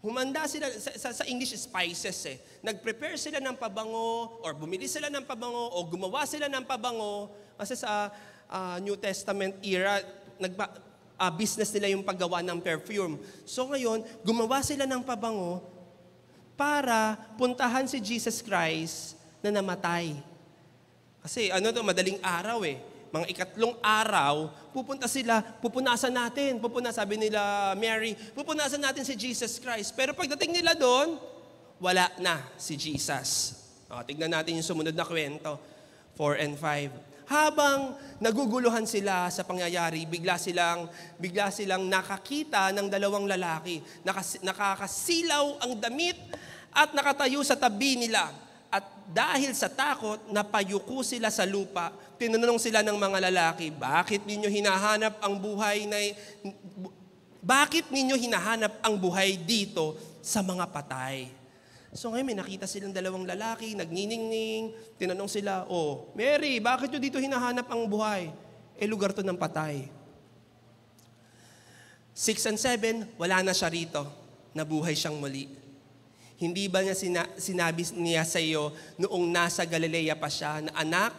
Humanda sila, sa English, spices . Nag-prepare sila ng pabango, or bumili sila ng pabango, o gumawa sila ng pabango. Kasi sa New Testament era, business nila yung paggawa ng perfume. So ngayon, gumawa sila ng pabango para puntahan si Jesus Christ na namatay. Kasi madaling araw . Mga ikatlong araw, pupunasan natin. Sabi nila Mary, pupunasan natin si Jesus Christ. Pero pagdating nila doon, wala na si Jesus. Tignan natin yung sumunod na kwento, 4 and 5. Habang naguguluhan sila sa pangyayari, bigla silang nakakita ng dalawang lalaki. Nakakasilaw ang damit at nakatayo sa tabi nila. At dahil sa takot, napayuko sila sa lupa. Tinanong sila ng mga lalaki, bakit ninyo hinahanap ang buhay dito sa mga patay? So ngayon may nakita silang dalawang lalaki, nagniningning, tinanong sila, Mary, bakit nyo dito hinahanap ang buhay? Lugar to ng patay. 6 and 7, wala na siya rito. Nabuhay siyang muli. Hindi ba niya sinabi niya sa iyo noong nasa Galilea pa siya na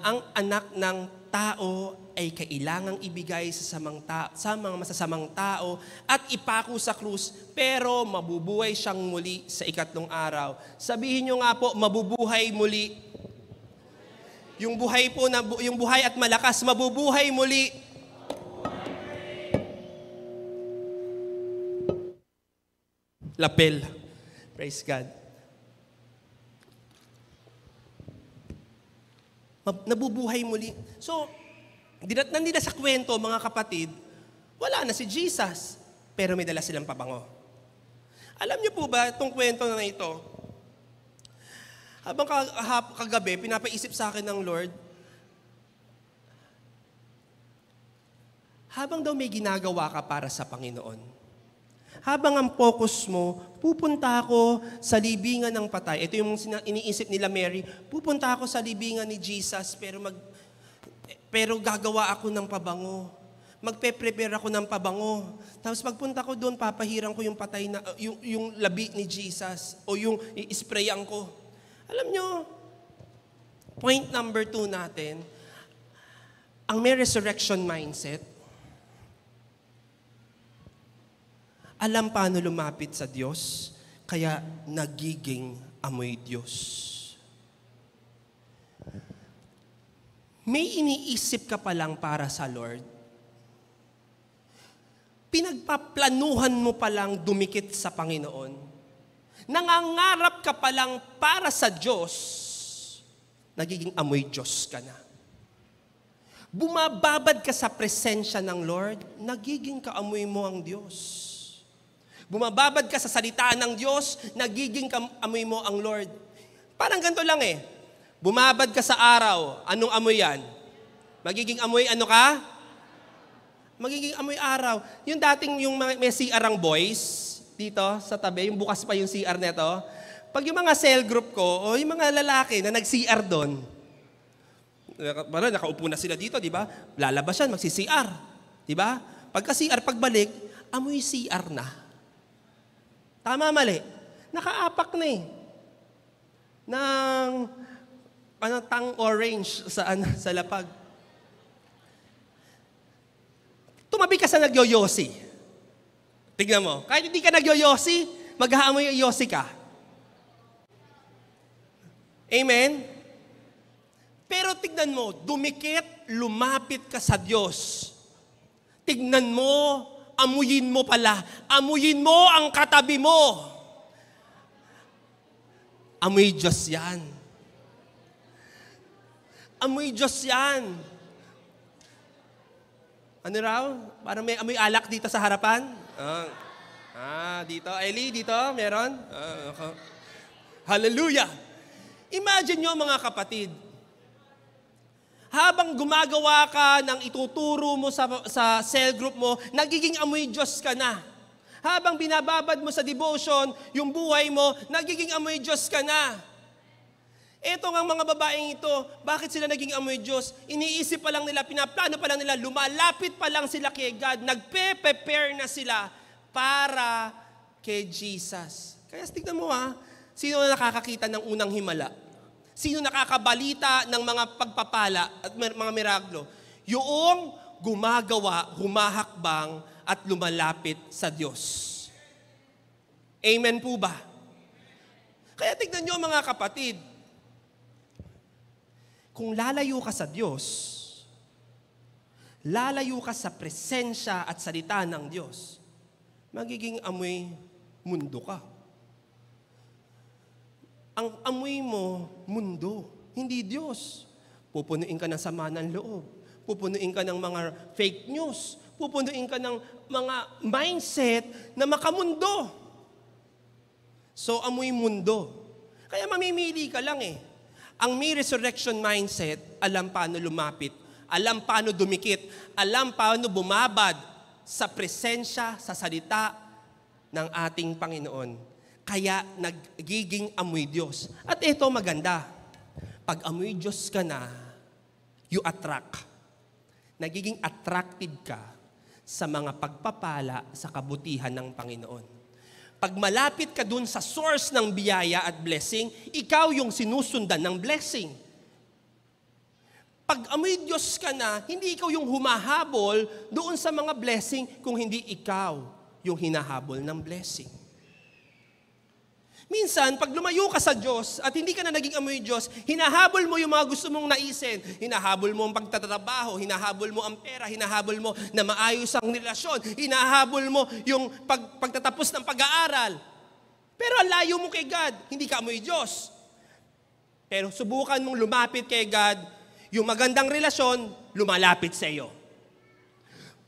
ang anak ng tao ay kailangang ibigay sa mga masasamang tao at ipako sa krus, pero mabubuhay siyang muli sa ikatlong araw. Sabihin niyo nga po, mabubuhay muli. Yung buhay at malakas, mabubuhay muli. Lapel. Praise God. Nabubuhay muli. So, dinatnan nila sa kwento, mga kapatid, wala na si Jesus, pero may dala silang pabango. Alam niyo po ba itong kwento na ito? Habang kagabi, pinapaisip sa akin ng Lord, habang daw may ginagawa ka para sa Panginoon, habang ang focus mo, pupunta ako sa libingan ng patay. Ito yung iniisip nila Mary, pupunta ako sa libingan ni Jesus, pero gagawa ako ng pabango. magpe-prepare ako ng pabango. Tapos pagpunta ko doon, papahiran ko yung patay na, yung labi ni Jesus o yung i-sprayan ko. Alam nyo, point number 2 natin, ang may resurrection mindset, alam paano lumapit sa Diyos, kaya nagiging amoy Diyos. May iniisip ka pa lang para sa Lord. Pinagpaplanuhan mo pa lang dumikit sa Panginoon. Nangangarap ka pa lang para sa Diyos, nagiging amoy Diyos ka na. Bumababad ka sa presensya ng Lord, nagiging kaamoy mo ang Diyos. Bumababad ka sa salita ng Diyos, nagiging kaamoy mo ang Lord. Parang ganito lang eh. Bumabad ka sa araw, anong amoy yan? Magiging amoy ano ka? Magiging amoy araw. Yung dating yung may CR ang boys, dito sa tabi, yung bukas pa yung CR neto, pag yung mga cell group ko, o yung mga lalaki na nag-CR doon, nakaupo na sila dito, di ba? Lalabas yan, magsi-CR. Di ba? Pagka-CR, pagbalik, amoy CR na. Tama, mali. Nakaapak na eh. Ng tang orange sa lapag. Tumabi ka sa nagyoyosi. Tignan mo, kahit hindi ka nagyoyosi, maghaamoy yosi ka. Amen? Pero tignan mo, dumikit, lumapit ka sa Diyos. Tignan mo, amuyin mo pala. Amuyin mo ang katabi mo. Amoy Diyos yan. Amoy Diyos yan. Ano raw? Parang may amoy alak dito sa harapan? Dito. Ellie, dito? Meron? Okay. Hallelujah! Imagine nyo mga kapatid, habang gumagawa ka ng ituturo mo sa cell group mo, nagiging amoy Diyos ka na. Habang binababad mo sa devotion, yung buhay mo, nagiging amoy Diyos ka na. Eto nga mga babaeng ito, bakit sila naging amoy Diyos? Iniisip pa lang nila, pinaplano pa lang nila, lumalapit pa lang sila kay God, nagpe-prepare na sila para kay Jesus. Kaya tignan mo sino na nakakakita ng unang himala? Sino nakakabalita ng mga pagpapala at mga miraglo? Yung gumagawa, humahakbang at lumalapit sa Diyos. Amen po ba? Kaya tignan nyo mga kapatid, kung lalayo ka sa Diyos, lalayo ka sa presensya at salita ng Diyos, magiging amoy mundo ka. Ang amoy mo, mundo, hindi Diyos. Pupunuin ka ng sama ng loob. Pupunuin ka ng mga fake news. Pupunuin ka ng mga mindset na makamundo. So, amoy mundo. Kaya mamimili ka lang eh. Ang may resurrection mindset, alam paano lumapit, alam paano dumikit, alam paano bumabad sa presensya, sa salita ng ating Panginoon. Kaya nagiging amoy Diyos. At ito maganda, pag amoy Diyos ka na, you attract. Nagiging attractive ka sa mga pagpapala sa kabutihan ng Panginoon. Pag malapit ka dun sa source ng biyaya at blessing, ikaw yung sinusundan ng blessing. Pag amoy Diyos ka na, hindi ikaw yung humahabol doon sa mga blessing, kung hindi ikaw yung hinahabol ng blessing. Minsan, pag lumayo ka sa Diyos at hindi ka na naging amoy Diyos, hinahabol mo yung mga gusto mong naisin. Hinahabol mo ang pagtatrabaho, hinahabol mo ang pera, hinahabol mo na maayos ang relasyon, hinahabol mo yung pagtatapos ng pag-aaral. Pero ang layo mo kay God, hindi ka amoy Diyos. Pero subukan mong lumapit kay God, yung magandang relasyon, lumalapit sa iyo.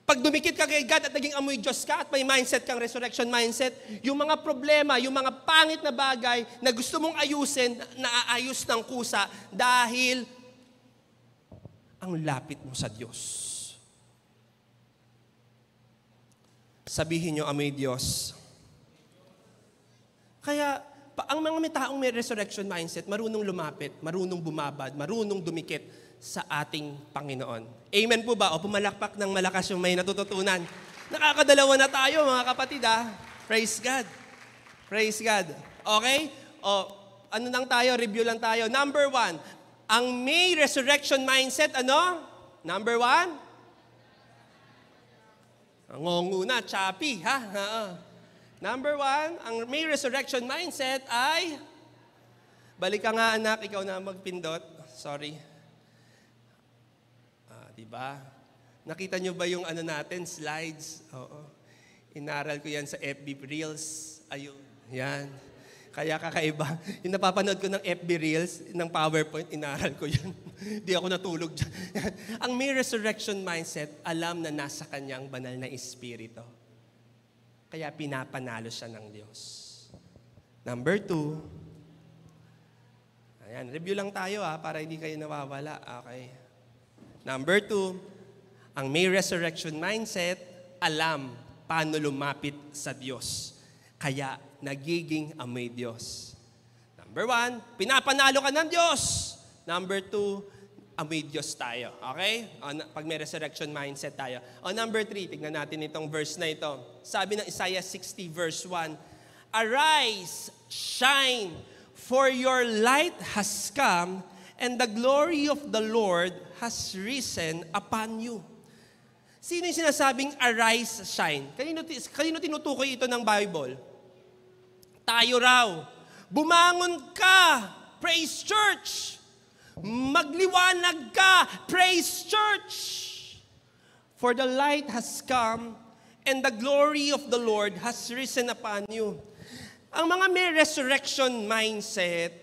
Pag dumikit ka kay God at naging amoy Diyos ka at may mindset kang resurrection mindset, yung mga problema, yung mga pangit na bagay na gusto mong ayusin, naaayos ng kusa dahil ang lapit mo sa Diyos. Sabihin nyo, amoy Diyos. Kaya Ang mga may taong may resurrection mindset, marunong lumapit, marunong bumabad, marunong dumikit sa ating Panginoon. Amen po ba? O pumalakpak ng malakas yung may natututunan. Nakakadalawa na tayo, mga kapatid, ha? Praise God. Praise God. Okay? O, ano lang tayo? Review lang tayo. Number 1, ang may resurrection mindset, ano? Number 1? Ang ngonguna, choppy, ha? Number 1, ang may resurrection mindset ay, balik ka nga anak, ikaw na magpindot. Sorry. Diba? Nakita nyo ba yung ano natin, slides? Oo. Inaral ko yan sa FB Reels. Ayun. Yan. Kaya kakaiba. Yung napapanood ko ng FB Reels, ng PowerPoint, inaral ko yan. Di ako natulog dyan. Ang may resurrection mindset, alam na nasa kanyang banal na espiritu. Kaya pinapanalo siya ng Diyos. Number 2, ayan, review lang tayo para hindi kayo nawawala. Okay. Number 2, ang may resurrection mindset, alam paano lumapit sa Diyos. Kaya nagiging amoy Diyos. Number 1, pinapanalo ka ng Diyos. Number 2, amoy Diyos tayo. Okay? Pag may resurrection mindset tayo. Number 3, tignan natin itong verse na ito. Sabi ng Isaiah 60 verse 1, Arise, shine, for your light has come, and the glory of the Lord has risen upon you. Sino yung sinasabing arise, shine? Kanino tinutukoy ito ng Bible? Tayo raw. Bumangon ka, praise church. Magliwanag ka, praise church. For the light has come, and the glory of the Lord has risen upon you. Ang mga may resurrection mindset,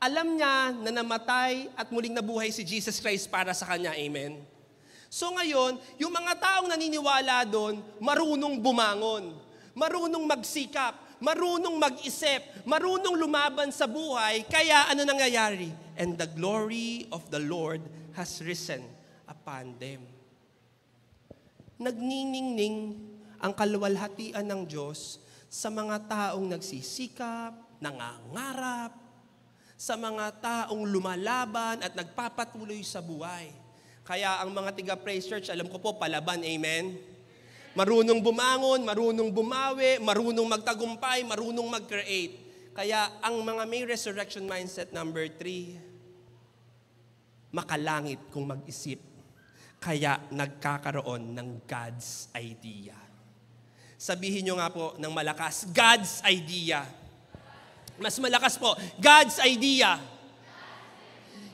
alam niya na namatay at muling nabuhay si Jesus Christ para sa kanya. Amen? So ngayon, yung mga taong naniniwala doon, marunong bumangon, marunong magsikap, marunong mag-isip, marunong lumaban sa buhay, kaya ano nangyayari? And the glory of the Lord has risen upon them. Nagniningning ang kaluwalhatian ng Diyos sa mga taong nagsisikap, nangangarap, sa mga taong lumalaban at nagpapatuloy sa buhay. Kaya ang mga tiga-Praise Church, alam ko po, palaban, amen? Marunong bumangon, marunong bumawi, marunong magtagumpay, marunong mag-create. Kaya ang mga may resurrection mindset, number 3, makalangit kung mag-isip. Kaya nagkakaroon ng God's idea. Sabihin nyo nga po ng malakas, God's idea. Mas malakas po, God's idea.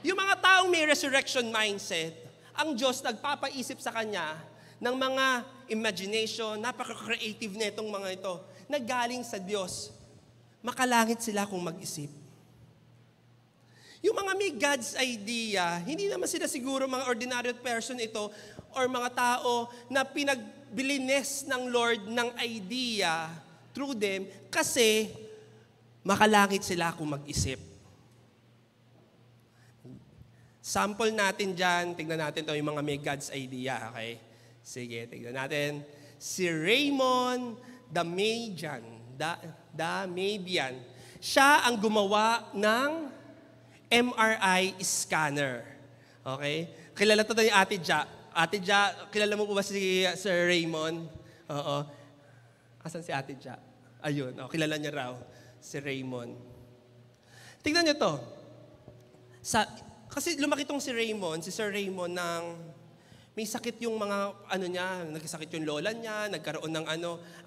Yung mga taong may resurrection mindset, ang Diyos nagpapaisip sa kanya ng mga imagination, napaka-creative na itong mga ito, na galing sa Diyos. Makalangit sila kung mag-isip. Yung mga may God's idea, hindi naman sila siguro mga ordinary person ito or mga tao na pinagbilinis ng Lord ng idea through them kasi makalangit sila kung mag-isip. Sample natin dyan, tignan natin ito yung mga may God's idea, okay? Sige, tignan natin. Si Raymond Damadian. Siya ang gumawa ng MRI scanner. Okay? Kilala to ni Ate Ja. Ate Ja, kilala mo po ba si Sir Raymond? Oo. Asan si Ate Ja? Ayun, kilala niya raw si Raymond. Tignan niyo to. Kasi lumaki tong si Sir Raymond, ng may sakit yung mga nagkasakit yung lola niya, nagkaroon ng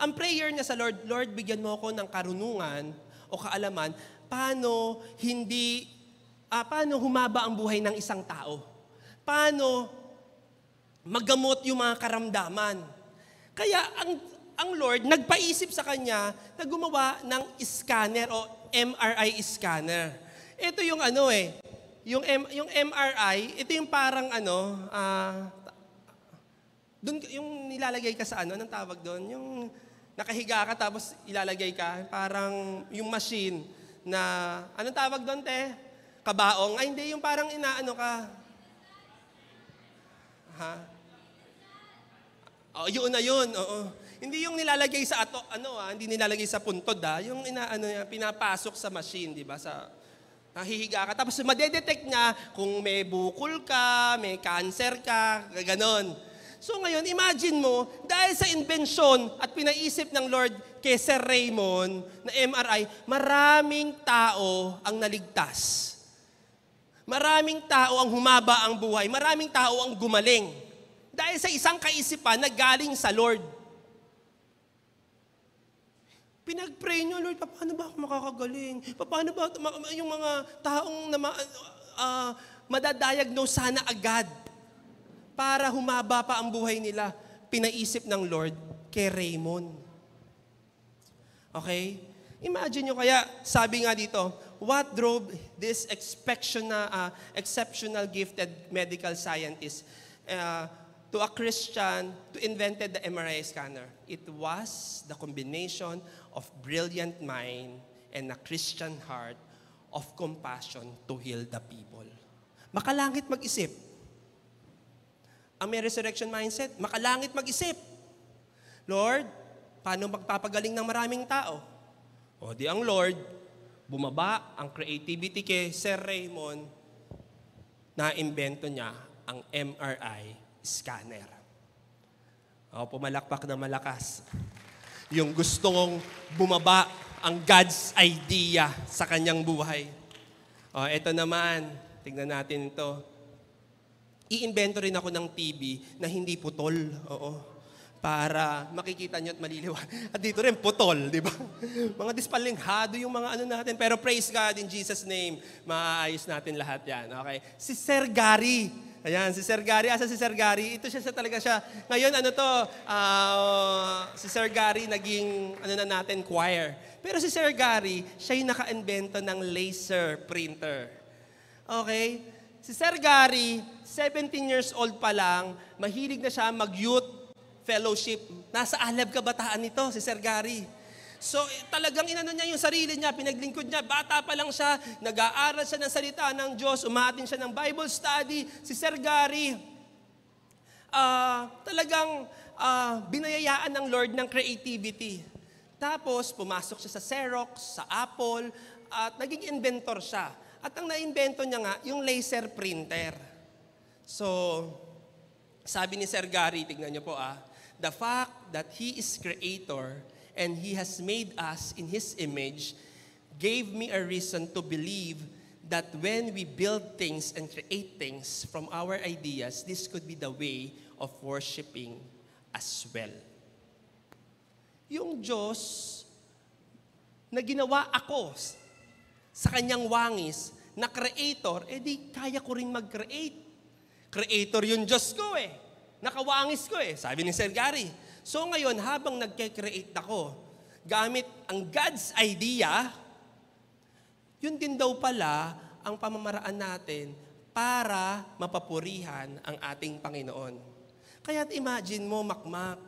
Ang prayer niya sa Lord, Lord, bigyan mo ako ng karunungan o kaalaman, paano humaba ang buhay ng isang tao? Paano magamot yung mga karamdaman? Kaya ang Lord nagpaisip sa kanya na gumawa ng scanner o MRI scanner. Ito yung yung MRI, ito yung parang doon yung nilalagay ka sa anong tawag doon? Yung nakahiga ka tapos ilalagay ka, parang yung machine na, anong tawag doon, te? Kabaong? Ay, hindi, yung parang ka. Ha? Yun na yun, oo. Hindi yung nilalagay sa hindi nilalagay sa puntod yung pinapasok sa machine, di ba? Sa nahihiga ka. Tapos madedetect niya kung may bukol ka, may cancer ka, ganon. So ngayon, imagine mo, dahil sa inbensyon at pinaisip ng Lord kay Sir Raymond na MRI, maraming tao ang naligtas. Maraming tao ang humaba ang buhay. Maraming tao ang gumaling. Dahil sa isang kaisipan na galing sa Lord. Pinag-pray nyo, Lord, paano ba ako makakagaling? Paano ba yung mga taong madadiagnose sana agad para humaba pa ang buhay nila? Pinaisip ng Lord kay Raymond. Okay? Imagine nyo kaya, sabi nga dito, what drove this exceptional gifted medical scientist to a Christian to invented the MRI scanner? It was the combination of brilliant mind and a Christian heart of compassion to heal the people. Makalangit mag-isip. Ang may resurrection mindset, makalangit mag-isip. Lord, paano magpapagaling ng maraming tao? O di ang Lord, bumaba ang creativity kay Sir Raymond, na-imbento niya ang MRI scanner. O, pumalakpak na malakas. Yung gustong bumaba ang God's idea sa kanyang buhay. O, eto naman, tingnan natin ito. I-invento rin ako ng TV na hindi putol. Oo. Para makikita nyo at maliliwanag. At dito rin, putol, di ba? Mga dispalinghado yung mga natin. Pero praise God in Jesus' name, maayos natin lahat yan. Okay? Si Sir Gary. Ayan, si Sir Gary. Asa si Sir Gary? Ito siya talaga siya. Ngayon, si Sir Gary naging, natin, choir. Pero si Sir Gary, siya yung naka-invento ng laser printer. Okay? Si Sir Gary, 17 years old pa lang, mahilig na siya mag-youth fellowship. Nasa Alab Kabataan nito, si Sir Gary. So, talagang niya yung sarili niya, pinaglingkod niya. Bata pa lang siya, nag-aaral siya ng salita ng Diyos, umaatin siya ng Bible study. Si Sir Gary, talagang binayayaan ng Lord ng creativity. Tapos, pumasok siya sa Xerox, sa Apple, at naging inventor siya. At ang na-invento niya nga, yung laser printer. So, sabi ni Sir Gary, tignan niyo po the fact that He is Creator and He has made us in His image gave me a reason to believe that when we build things and create things from our ideas, this could be the way of worshiping as well. Yung Diyos na ginawa ako sa Kanyang wangis na Creator, di kaya ko rin mag-create. Creator yung Diyos ko Nakawangis ko sabi ni Sir Gary. So ngayon, habang nagke-create ako, gamit ang God's idea, yun din daw pala ang pamamaraan natin para mapapurihan ang ating Panginoon. Kaya't imagine mo, Makmak,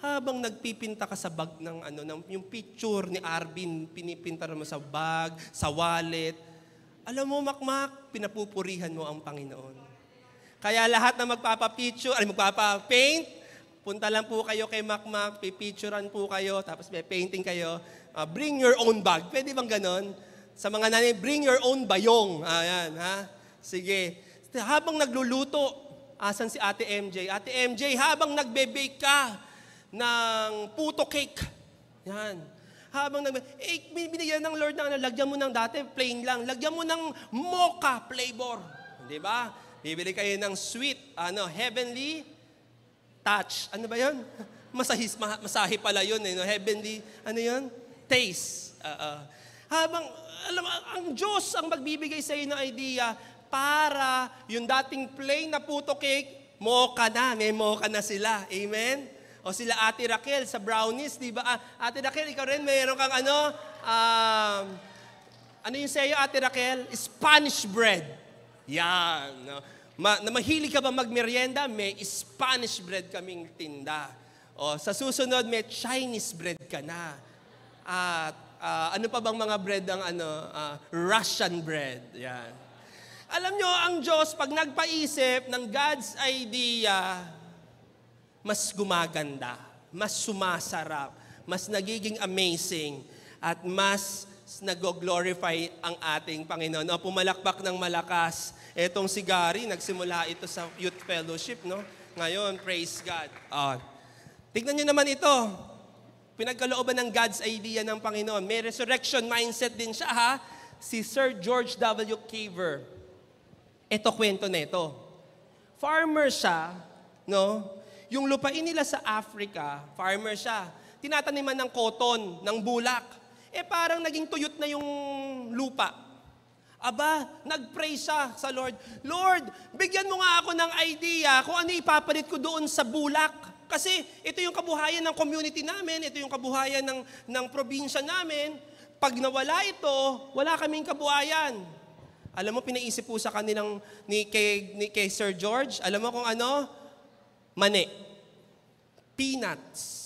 habang nagpipinta ka sa bag ng yung picture ni Arvin, pinipinta mo sa bag, sa wallet. Alam mo, Makmak, pinapupurihan mo ang Panginoon. Kaya lahat na magpapapicture, magpapapaint, punta lang po kayo kay Makmak, pipicturean po kayo, tapos may painting kayo. Bring your own bag. Pwede bang ganon? Sa mga nanay, bring your own bayong. Ayan, ha? Sige. Habang nagluluto, asan si Ate MJ? Ate MJ, habang nagbe-bake ka ng puto cake. Yan. Habang binigyan ng Lord na lagyan mo ng dati, plain lang. Lagyan mo ng mocha flavor. Di ba? Bibili kayo ng sweet, heavenly touch. Ano ba yun? Masahe pala yun. Heavenly, taste. Habang, ang Diyos ang magbibigay sa iyo ng idea para yung dating plain na puto cake, mocha na. May mocha na sila. Amen? O sila Ate Raquel sa brownies, di ba? Ate Raquel, ikaw rin, mayroon kang ano yung sa'yo, Ate Raquel? Spanish bread. Yan. No? Na mahilig ka ba magmerienda? May Spanish bread kaming tinda. O sa susunod, may Chinese bread ka na. At ano pa bang mga bread ang Russian bread. Yan. Alam nyo, ang Diyos, pag nagpaisip ng God's idea, mas gumaganda, mas sumasarap, mas nagiging amazing, at mas nag-glorify ang ating Panginoon. O, pumalakpak ng malakas. Etong si Gary, nagsimula ito sa youth fellowship, no? Ngayon, praise God. Tignan nyo naman ito. Pinagkalooban ng God's idea ng Panginoon. May resurrection mindset din siya, ha? Si Sir George W. Caver. Ito kwento nito. Farmer siya, no? Yung lupain nila sa Africa, farmer siya. Tinataniman ng cotton, ng bulak. Parang naging tuyot na yung lupa. Aba, nag-pray siya sa Lord. Lord, bigyan mo nga ako ng idea kung ano ipapalit ko doon sa bulak. Kasi ito yung kabuhayan ng community namin, ito yung kabuhayan ng probinsya namin. Pag nawala ito, wala kaming kabuhayan. Alam mo, pinaisip po sa kanilang kay Sir George, alam mo kung ano? Mani. Peanuts.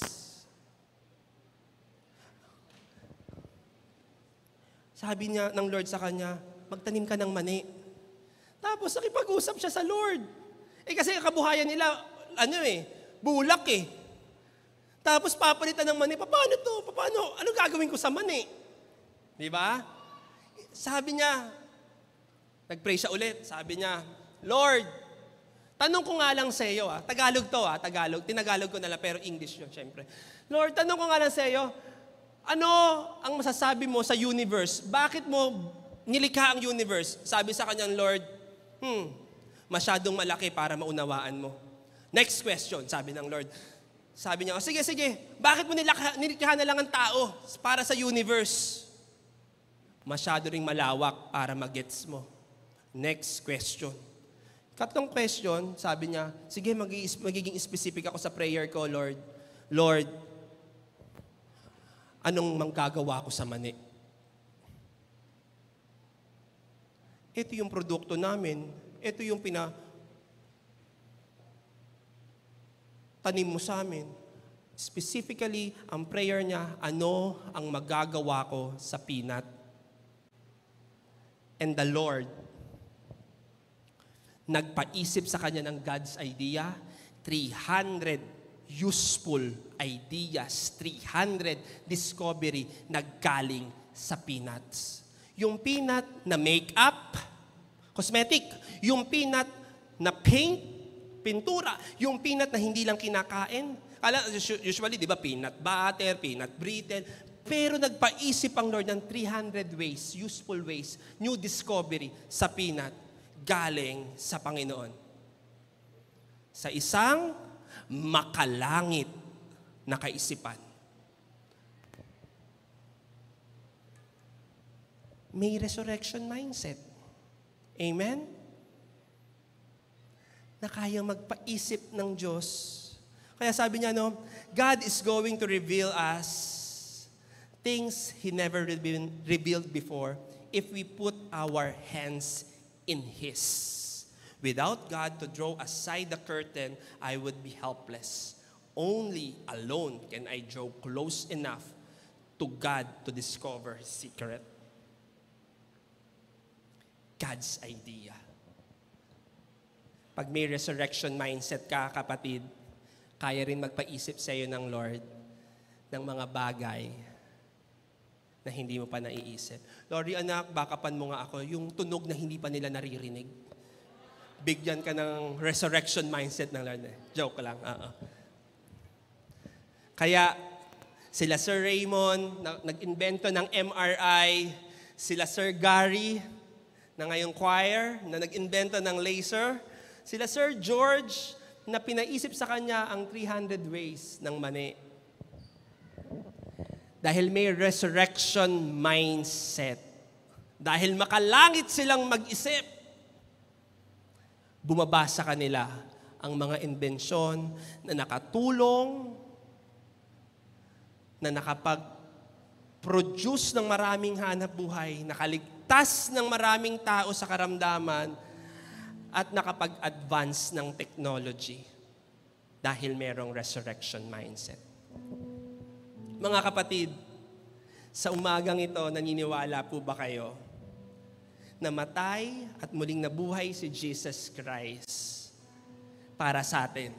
Sabi niya ng Lord sa kanya, magtanim ka ng mani. Tapos nakipag-usap siya sa Lord. Kasi kabuhayan nila, bulak eh. Tapos papalitan ng mani, paano to? Paano? Ano gagawin ko sa mani? Di ba? Sabi niya, nag-pray siya ulit. Sabi niya, Lord, tanong ko nga lang sa iyo, Tagalog to, Tagalog. Tinagalog ko na lang, pero English yun, syempre. Lord, tanong ko nga lang sa iyo, ano ang masasabi mo sa universe? Bakit mo nilikha ang universe? Sabi sa kanyang Lord, masyadong malaki para maunawaan mo. Next question, sabi ng Lord. Sabi niya, sige, bakit mo nilikha na lang ang tao para sa universe? Masyado ring malawak para magets mo. Next question. Katlong question, sabi niya, sige, magiging specific ako sa prayer ko, Lord. Lord, anong manggagawa ko sa mani? Ito yung produkto namin. Ito yung tanim mo sa amin. Specifically, ang prayer niya, ano ang magagawa ko sa peanut? And the Lord, nagpaisip sa kanya ng God's idea, 300 useful ideas, 300 discovery na galing sa peanuts. Yung peanut na makeup, cosmetic. Yung peanut na paint, pintura. Yung peanut na hindi lang kinakain. Usually, di ba, peanut butter, peanut brittle. Pero nagpaisip ang Lord ng 300 ways, useful ways, new discovery sa peanut galing sa Panginoon. Sa isang makalangit na kaisipan. May resurrection mindset. Amen? Na kayang magpaisip ng Diyos. Kaya sabi niya, God is going to reveal us things He never revealed before if we put our hands in His. Without God to draw aside the curtain, I would be helpless. Only alone can I draw close enough to God to discover His secret. God's idea. Pag may resurrection mindset ka, kapatid, kaya rin magpaisip sa iyo ng Lord ng mga bagay na hindi mo pa naiisip. Lord, anak, bakapan mo nga ako yung tunog na hindi pa nila naririnig. Bigyan ka ng resurrection mindset ng Lord. Joke lang. Kaya, sila Sir Raymond, nag-invento ng MRI. Sila Sir Gary, na ngayong choir, na nag-invento ng laser. Sila Sir George, na pinaisip sa kanya ang 300 ways ng mani. Dahil may resurrection mindset. Dahil makalangit silang mag-isip, bumaba sa kanila ang mga imbensyon na nakatulong, na nakapag-produce ng maraming hanap buhay, nakaligtas ng maraming tao sa karamdaman, at nakapag-advance ng technology dahil merong resurrection mindset. Mga kapatid, sa umagang ito, naniniwala po ba kayo namatay at muling nabuhay si Jesus Christ para sa atin?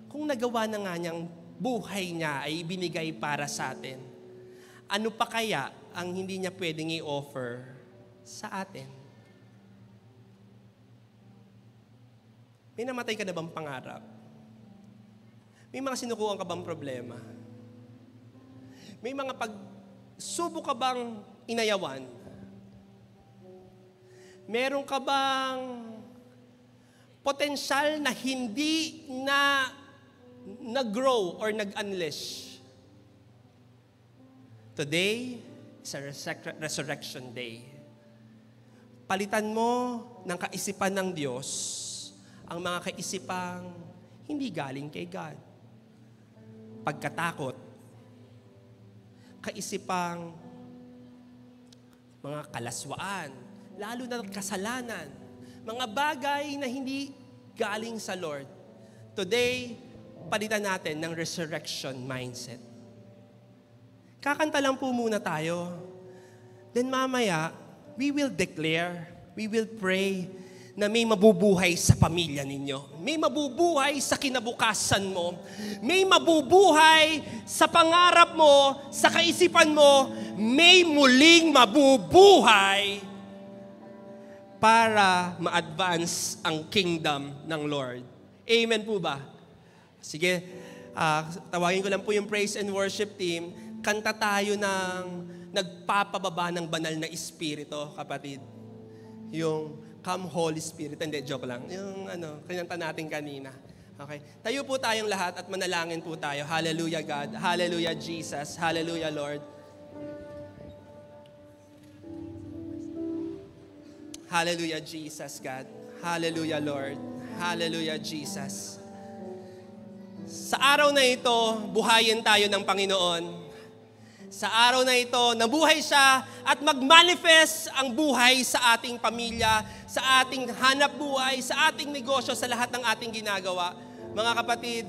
Kung nagawa na nga niyang buhay niya ay ibinigay para sa atin, ano pa kaya ang hindi niya pwedeng i-offer sa atin? May namatay ka na bang pangarap? May mga sinukuhan ka bang problema? May mga pagsubok ka bang inayawan? Meron ka bang potensyal na hindi na nag-grow or nag-unleash? Today is a resurrection day. Palitan mo ng kaisipan ng Diyos ang mga kaisipang hindi galing kay God. Pagkatakot, kaisipang mga kalaswaan, lalo na kasalanan, mga bagay na hindi galing sa Lord. Today, palitan natin ng resurrection mindset. Kakanta lang po muna tayo. Then mamaya, we will declare, we will pray na may mabubuhay sa pamilya ninyo. May mabubuhay sa kinabukasan mo. May mabubuhay sa pangarap mo, sa kaisipan mo. May muling mabubuhay para ma-advance ang kingdom ng Lord. Amen po ba? Sige, tawagin ko lang po yung praise and worship team. Kanta tayo ng nagpapababa ng banal na espiritu, kapatid. Yung Come Holy Spirit. Hindi, joke lang. Yung kinanta natin kanina. Okay? Tayo po tayong lahat at manalangin po tayo. Hallelujah God. Hallelujah Jesus. Hallelujah Lord. Hallelujah Jesus God. Hallelujah Lord. Hallelujah Jesus. Sa araw na ito, buhayin tayo ng Panginoon. Sa araw na ito, nabuhay siya at mag-manifest ang buhay sa ating pamilya, sa ating hanap buhay, sa ating negosyo, sa lahat ng ating ginagawa. Mga kapatid,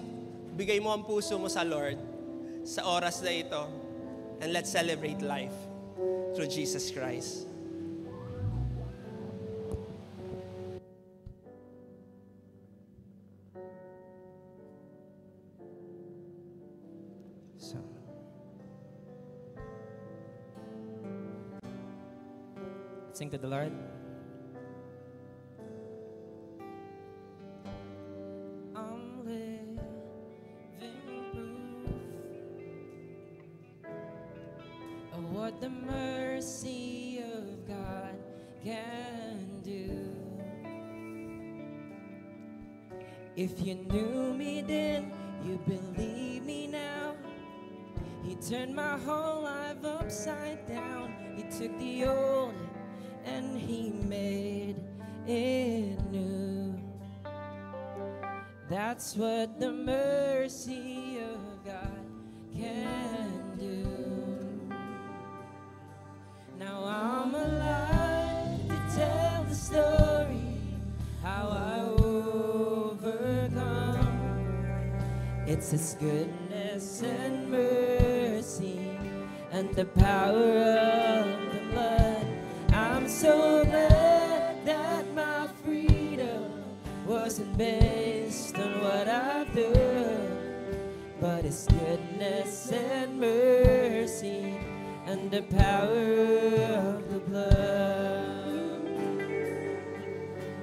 bigay mo ang puso mo sa Lord sa oras na ito. And let's celebrate life through Jesus Christ. Sing to the Lord. I'm living proof of what the mercy of God can do. If you knew me then, you believe me now. He turned my whole life upside down. He took the old and He made it new. That's what the mercy of God can do. Now I'm alive to tell the story how I overcome. It's His goodness and mercy and the power of the blood. I'm so glad that my freedom wasn't based on what I've done, but His goodness and mercy and the power of the blood.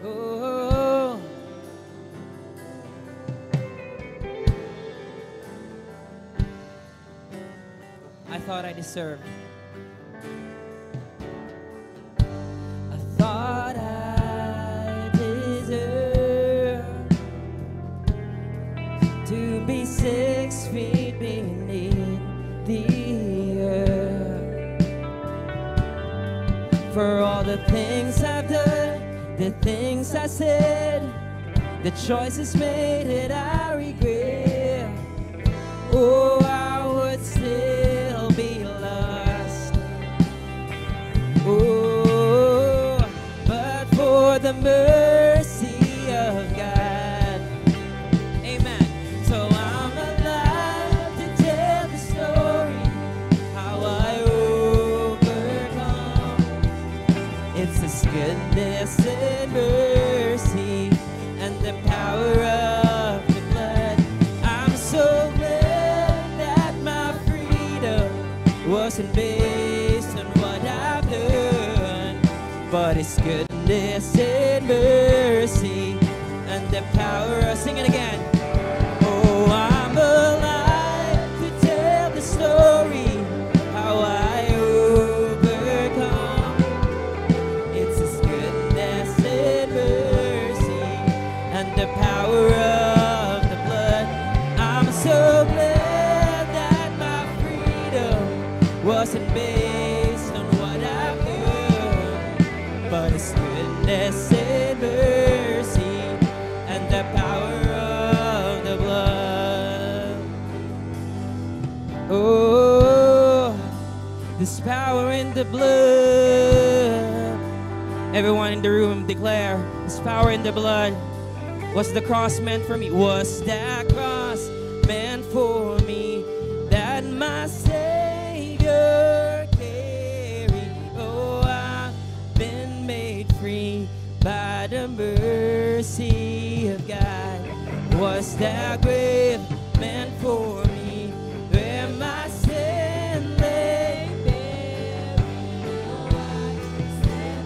Oh, I thought I deserved. Thought I deserved to be 6 feet beneath the earth. For all the things I've done, the things I said, the choices made that I regret. Oh, I would still be lost. Oh, for the mercy of God. Amen. So I'm alive to tell the story how I overcome. It's His goodness and mercy and the power of the blood. I'm so glad power of, sing it again. Oh, I'm alive to tell the story how I overcome. It's His goodness and mercy and the power of the blood. I'm so glad that my freedom wasn't based on what I've done, but His goodness and mercy and the power of the blood. Oh, there's power in the blood. Everyone in the room declare, there's power in the blood. Was the cross meant for me? Was that cross meant for me? That my Savior carried. Oh, I've been made free by the mercy of God. Was that grave meant for me? Where my sin lay buried. Oh, I stand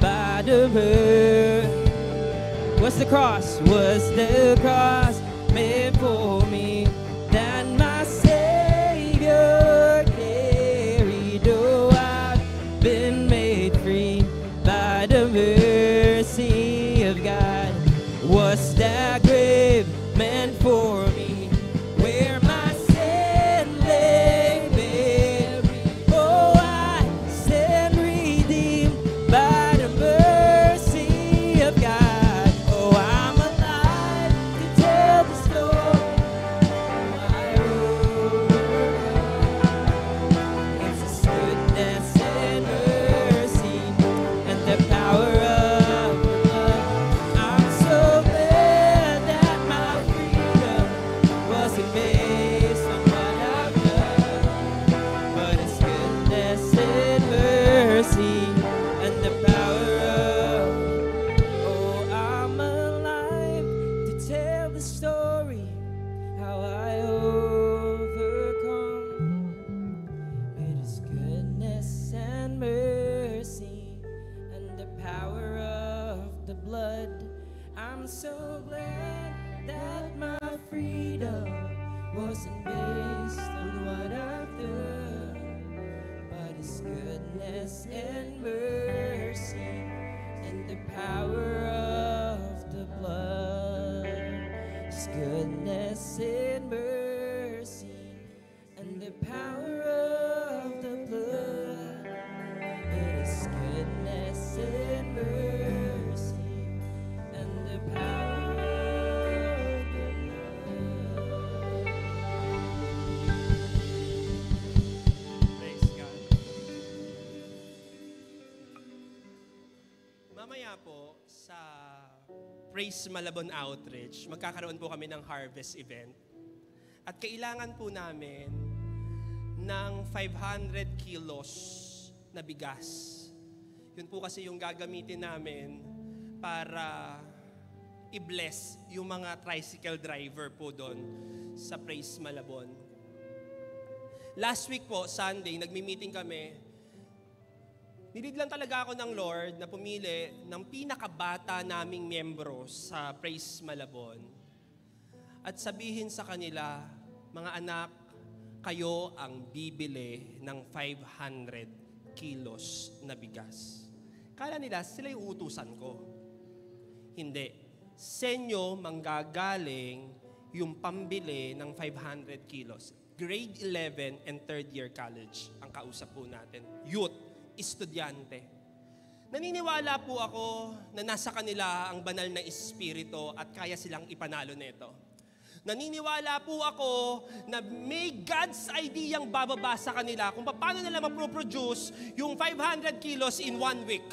by the mercy. Was the cross meant for me? That my Savior carried. Oh, I've been made free by the mercy of God. Was that grave meant for me? Where my sin lay buried. Oh, I stand redeemed by the mercy of God. Oh, I'm alive to tell the story. I overcome. It's His goodness and mercy and the power of the blood. I'm so glad that my freedom wasn't based on what I've done, but His goodness and mercy and the power of. Oh, I'm alive to tell the story how I overcome. It is goodness and mercy and the power of the blood. I'm so glad that my freedom wasn't based on what I've done, but His goodness and mercy and the power of the blood. His goodness and mercy and the power of the blood. It is goodness and mercy and the power of the blood. Praise God. Mamaya po sa Praise Malabon Outreach, magkakaroon po kami ng harvest event. At kailangan po namin ng 500 kilos na bigas. Yun po kasi yung gagamitin namin para i-bless yung mga tricycle driver po doon sa Praise Malabon. Last week po, Sunday, nagmi-meeting kami. Nilid lang talaga ako ng Lord na pumili ng pinakabata naming miyembro sa Praise Malabon. At sabihin sa kanila, mga anak, kayo ang bibili ng 500 kilos na bigas. Kala nila, sila yung utusan ko. Hindi. Sa inyo manggagaling yung pambili ng 500 kilos. Grade 11 and third year college ang kausap po natin. Youth, estudyante. Naniniwala po ako na nasa kanila ang banal na espiritu at kaya silang ipanalo nito. Naniniwala po ako na may God's idea ang bababa sa kanila kung paano nila maproproduce yung 500 kilos in 1 week.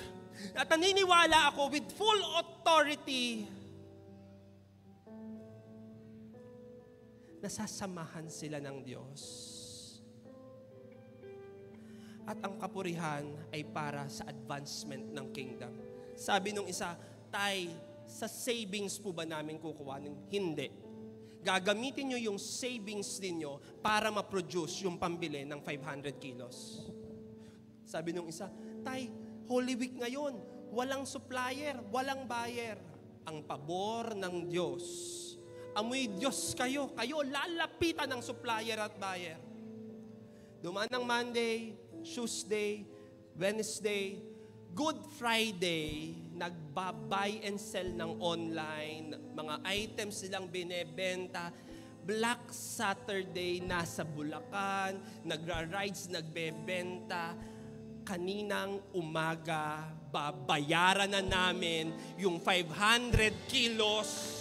At naniniwala ako with full authority nasasamahan sila ng Diyos. At ang kapurihan ay para sa advancement ng kingdom. Sabi nung isa, Tay, sa savings po ba namin kukuhanin? Hindi. Gagamitin nyo yung savings ninyo para ma-produce yung pambili ng 500 kilos. Sabi nung isa, Tay, Holy Week ngayon, walang supplier, walang buyer. ang pabor ng Diyos. Amoy Diyos kayo. Kayo lalapitan ng supplier at buyer. Dumaan ng Monday, Tuesday, Wednesday, Good Friday, nagba-buy and sell ng online, mga items silang binebenta. Black Saturday, nasa Bulacan, nagra-rides, nagbebenta. Kaninang umaga, babayaran na namin yung 500 kilos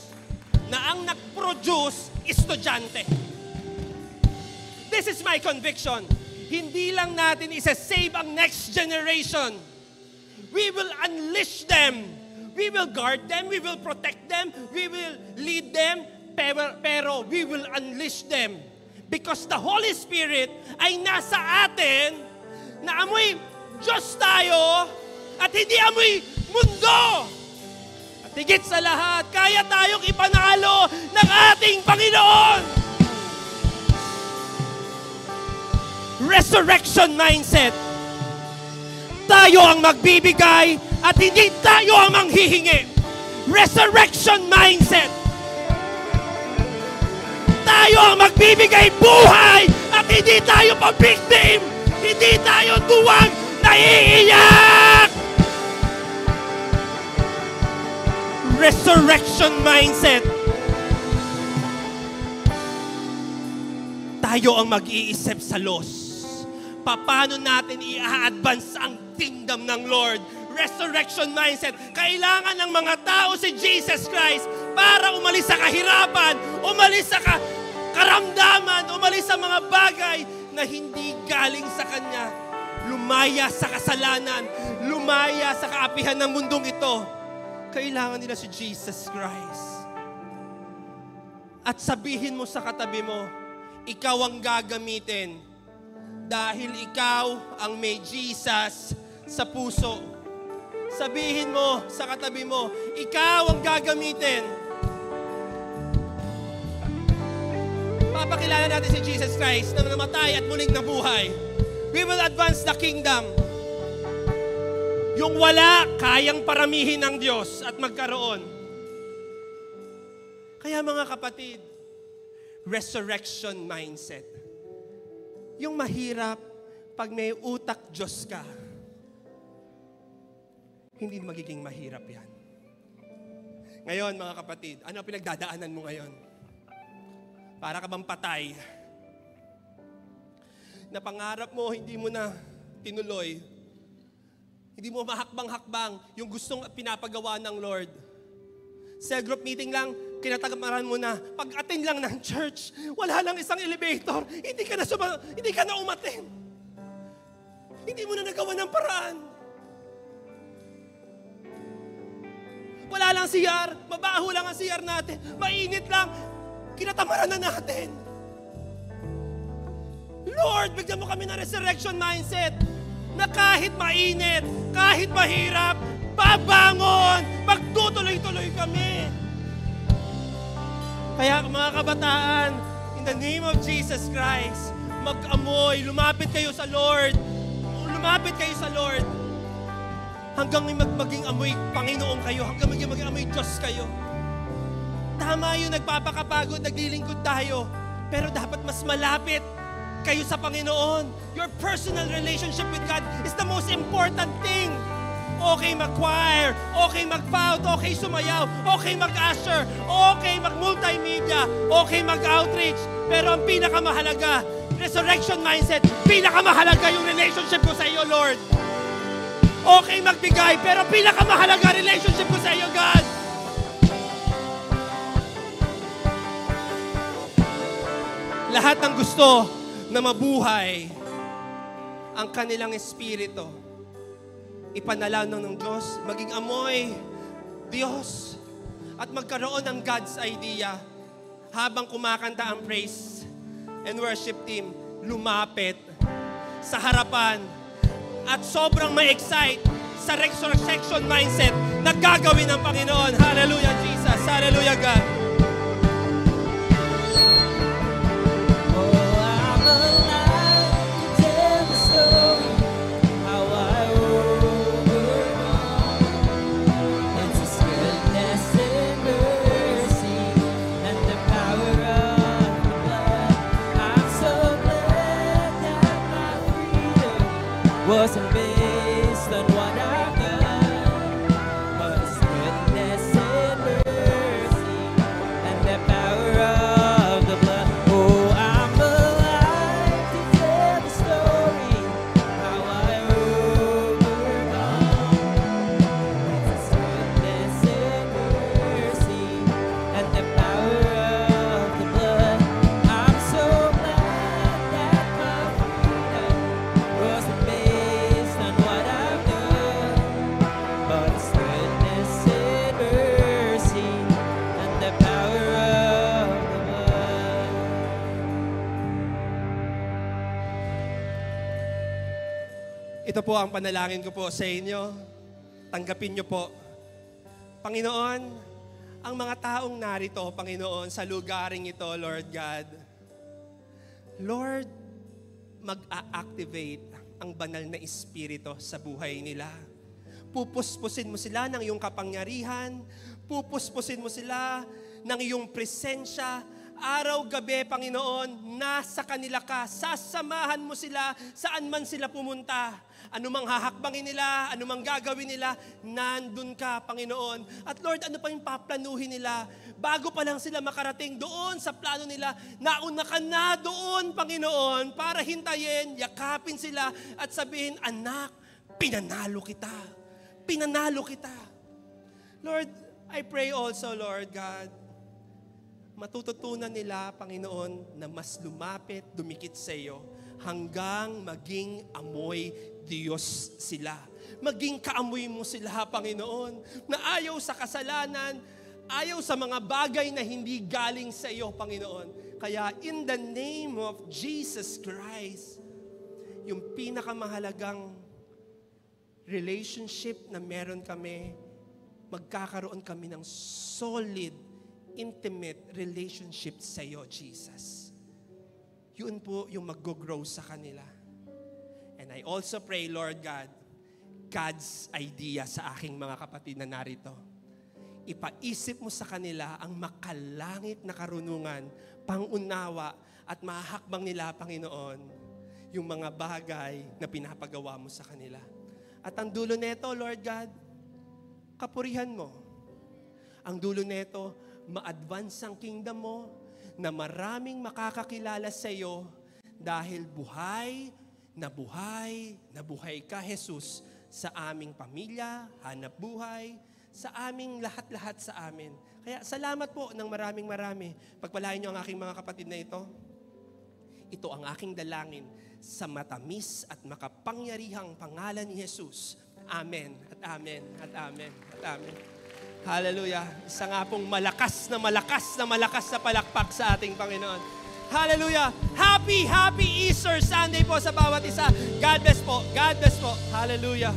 na ang nag-produce, estudyante. This is my conviction. Hindi lang natin isa-save ang next generation. We will unleash them. We will guard them. We will protect them. We will lead them. Pero we will unleash them. Because the Holy Spirit ay nasa atin na amoy Diyos tayo at hindi amoy mundo. At higit sa lahat, kaya tayong ipanalo ng ating Panginoon. Resurrection mindset. Tayo ang magbibigay at hindi tayo ang manghihingi. Resurrection mindset. Tayo ang magbibigay buhay at hindi tayo pa-victim. Hindi tayo tuwang naiiyak. Resurrection mindset. Tayo ang mag-iisip sa loss. Paano natin i-advance ang kingdom ng Lord? Resurrection mindset. Kailangan ng mga tao si Jesus Christ para umalis sa kahirapan, umalis sa karamdaman, umalis sa mga bagay na hindi galing sa Kanya. Lumaya sa kasalanan, lumaya sa kaapihan ng mundong ito. Kailangan nila si Jesus Christ. At sabihin mo sa katabi mo, ikaw ang gagamitin. Dahil ikaw ang may Jesus sa puso. Sabihin mo sa katabi mo, ikaw ang gagamitin. Papakilala natin si Jesus Christ na namatay at muling nabuhay. We will advance the kingdom. Yung wala, kayang paramihin ng Diyos at magkaroon. Kaya mga kapatid, resurrection mindset. Yung mahirap, pag may utak Diyos ka, hindi magiging mahirap yan. Ngayon, mga kapatid, ano ang pinagdadaanan mo ngayon? Para ka bang patay? Na pangarap mo, hindi mo na tinuloy. Hindi mo mahakbang-hakbang yung gustong pinapagawa ng Lord. Cell group meeting lang, kinatagaran mo na. Pag-attend lang ng church, wala lang isang elevator, hindi ka na umattend. Hindi mo na nagawa ng paraan. Wala lang CR, mabaho lang ang CR natin, mainit lang, kinatamaran na natin. Lord, bigyan mo kami ng resurrection mindset na kahit mainit, kahit mahirap, babangon, magtutuloy-tuloy kami. Kaya mga kabataan, in the name of Jesus Christ, mag-amoy, lumapit kayo sa Lord. Lumapit kayo sa Lord. Hanggang maging amoy Panginoon kayo, hanggang maging amoy Diyos kayo. Tama yun, nagpapakapagod, naglilingkod tayo. Pero dapat mas malapit kayo sa Panginoon. Your personal relationship with God is the most important thing. Okay mag-choir, okay mag-pout, okay sumayaw, okay mag-usher, okay mag-multimedia, okay mag-outreach. Pero ang pinakamahalaga, resurrection mindset, pinakamahalaga yung relationship ko sa iyo, Lord. Okay magbigay, pero pinakamahalaga relationship ko sa iyo, God. Lahat ng gusto na mabuhay ang kanilang espiritu, ipanalangin ng Diyos, maging amoy Diyos, at magkaroon ng God's idea. Habang kumakanta ang praise and worship team, lumapit sa harapan at sobrang ma-excite sa resurrection mindset na gagawin ng Panginoon. Hallelujah, Jesus. Hallelujah, God. It's His goodness wasn't based on what I've done, but His goodness and mercy and the power of the blood. Oh, I'm alive to tell the story how I overcome. It's His goodness and mercy and the power of the blood. I'm so glad that my freedom wasn't based on what I've done, but His goodness and mercy and the power of the blood. Ito po ang panalangin ko po sa inyo. Tanggapin niyo po. Panginoon, ang mga taong narito, Panginoon, sa lugaring ito, Lord God, Lord, mag-a-activate ang banal na espiritu sa buhay nila. Pupuspusin mo sila ng iyong kapangyarihan, pupuspusin mo sila ng iyong presensya. Araw-gabi, Panginoon, nasa kanila ka. Sasamahan mo sila saan man sila pumunta. Anumang hahakbangin nila, anumang gagawin nila, nandun ka, Panginoon. At Lord, ano pa yung paplanuhin nila? Bago pa lang sila makarating doon sa plano nila, nauna ka na doon, Panginoon, para hintayin, yakapin sila at sabihin, anak, pinanalo kita. Pinanalo kita. Lord, I pray also, Lord God, matututunan nila, Panginoon, na mas lumapit, dumikit sa iyo, hanggang maging amoy Diyos sila. Maging kaamoy mo sila, Panginoon, na ayaw sa kasalanan, ayaw sa mga bagay na hindi galing sa iyo, Panginoon. Kaya in the name of Jesus Christ, yung pinakamahalagang relationship na meron kami, magkakaroon kami ng solid, intimate relationship sa iyo, Jesus. Yun po yung mag-grow sa kanila. And I also pray, Lord God, God's idea sa aking mga kapatid na narito. Ipaisip mo sa kanila ang makalangit na karunungan, pangunawa, at mahakbang nila, Panginoon, yung mga bagay na pinapagawa mo sa kanila. At ang dulo nito, Lord God, kapurihan mo. Ang dulo nito, ma-advance ang kingdom mo, na maraming makakakilala sa iyo dahil buhay na buhay ka, Jesus, sa aming pamilya, hanap buhay, sa aming lahat-lahat sa amin. Kaya salamat po ng marami. Pagpalain niyo ang aking mga kapatid na ito. Ito ang aking dalangin sa matamis at makapangyarihang pangalan ni Jesus. Amen at amen at amen at amen. Hallelujah. Isa nga pong malakas na palakpak sa ating Panginoon. Hallelujah. Happy Easter Sunday po sa bawat isa. God bless po. God bless po. Hallelujah.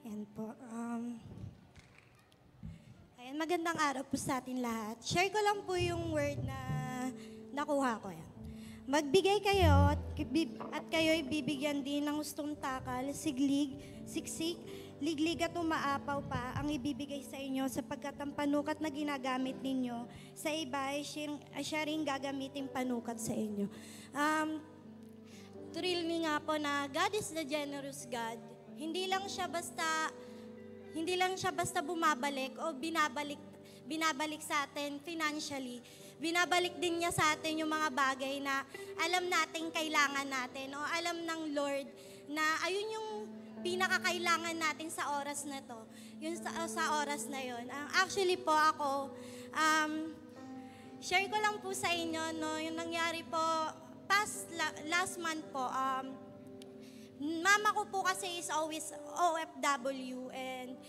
Yan po. Ayan, magandang araw po sa atin lahat. Share ko lang po yung word na nakuha ko yan. Magbigay kayo at kayo'y bibigyan din ng gustong takal, siglig, siksik, liglig at umaapaw pa ang ibibigay sa inyo sapagkat ang panukat na ginagamit ninyo sa iba ay siya rin gagamitin panukat sa inyo. Thrill me nga po na God is the generous God. Hindi lang siya basta bumabalik o binabalik sa atin financially. Binabalik din niya sa atin yung mga bagay na alam nating kailangan natin o alam ng Lord na ayun yung pinakakailangan natin sa oras na to. Yun sa oras na yun. Actually po ako, share ko lang po sa inyo, no, yung nangyari po last month po, mama ko po kasi is always OFW and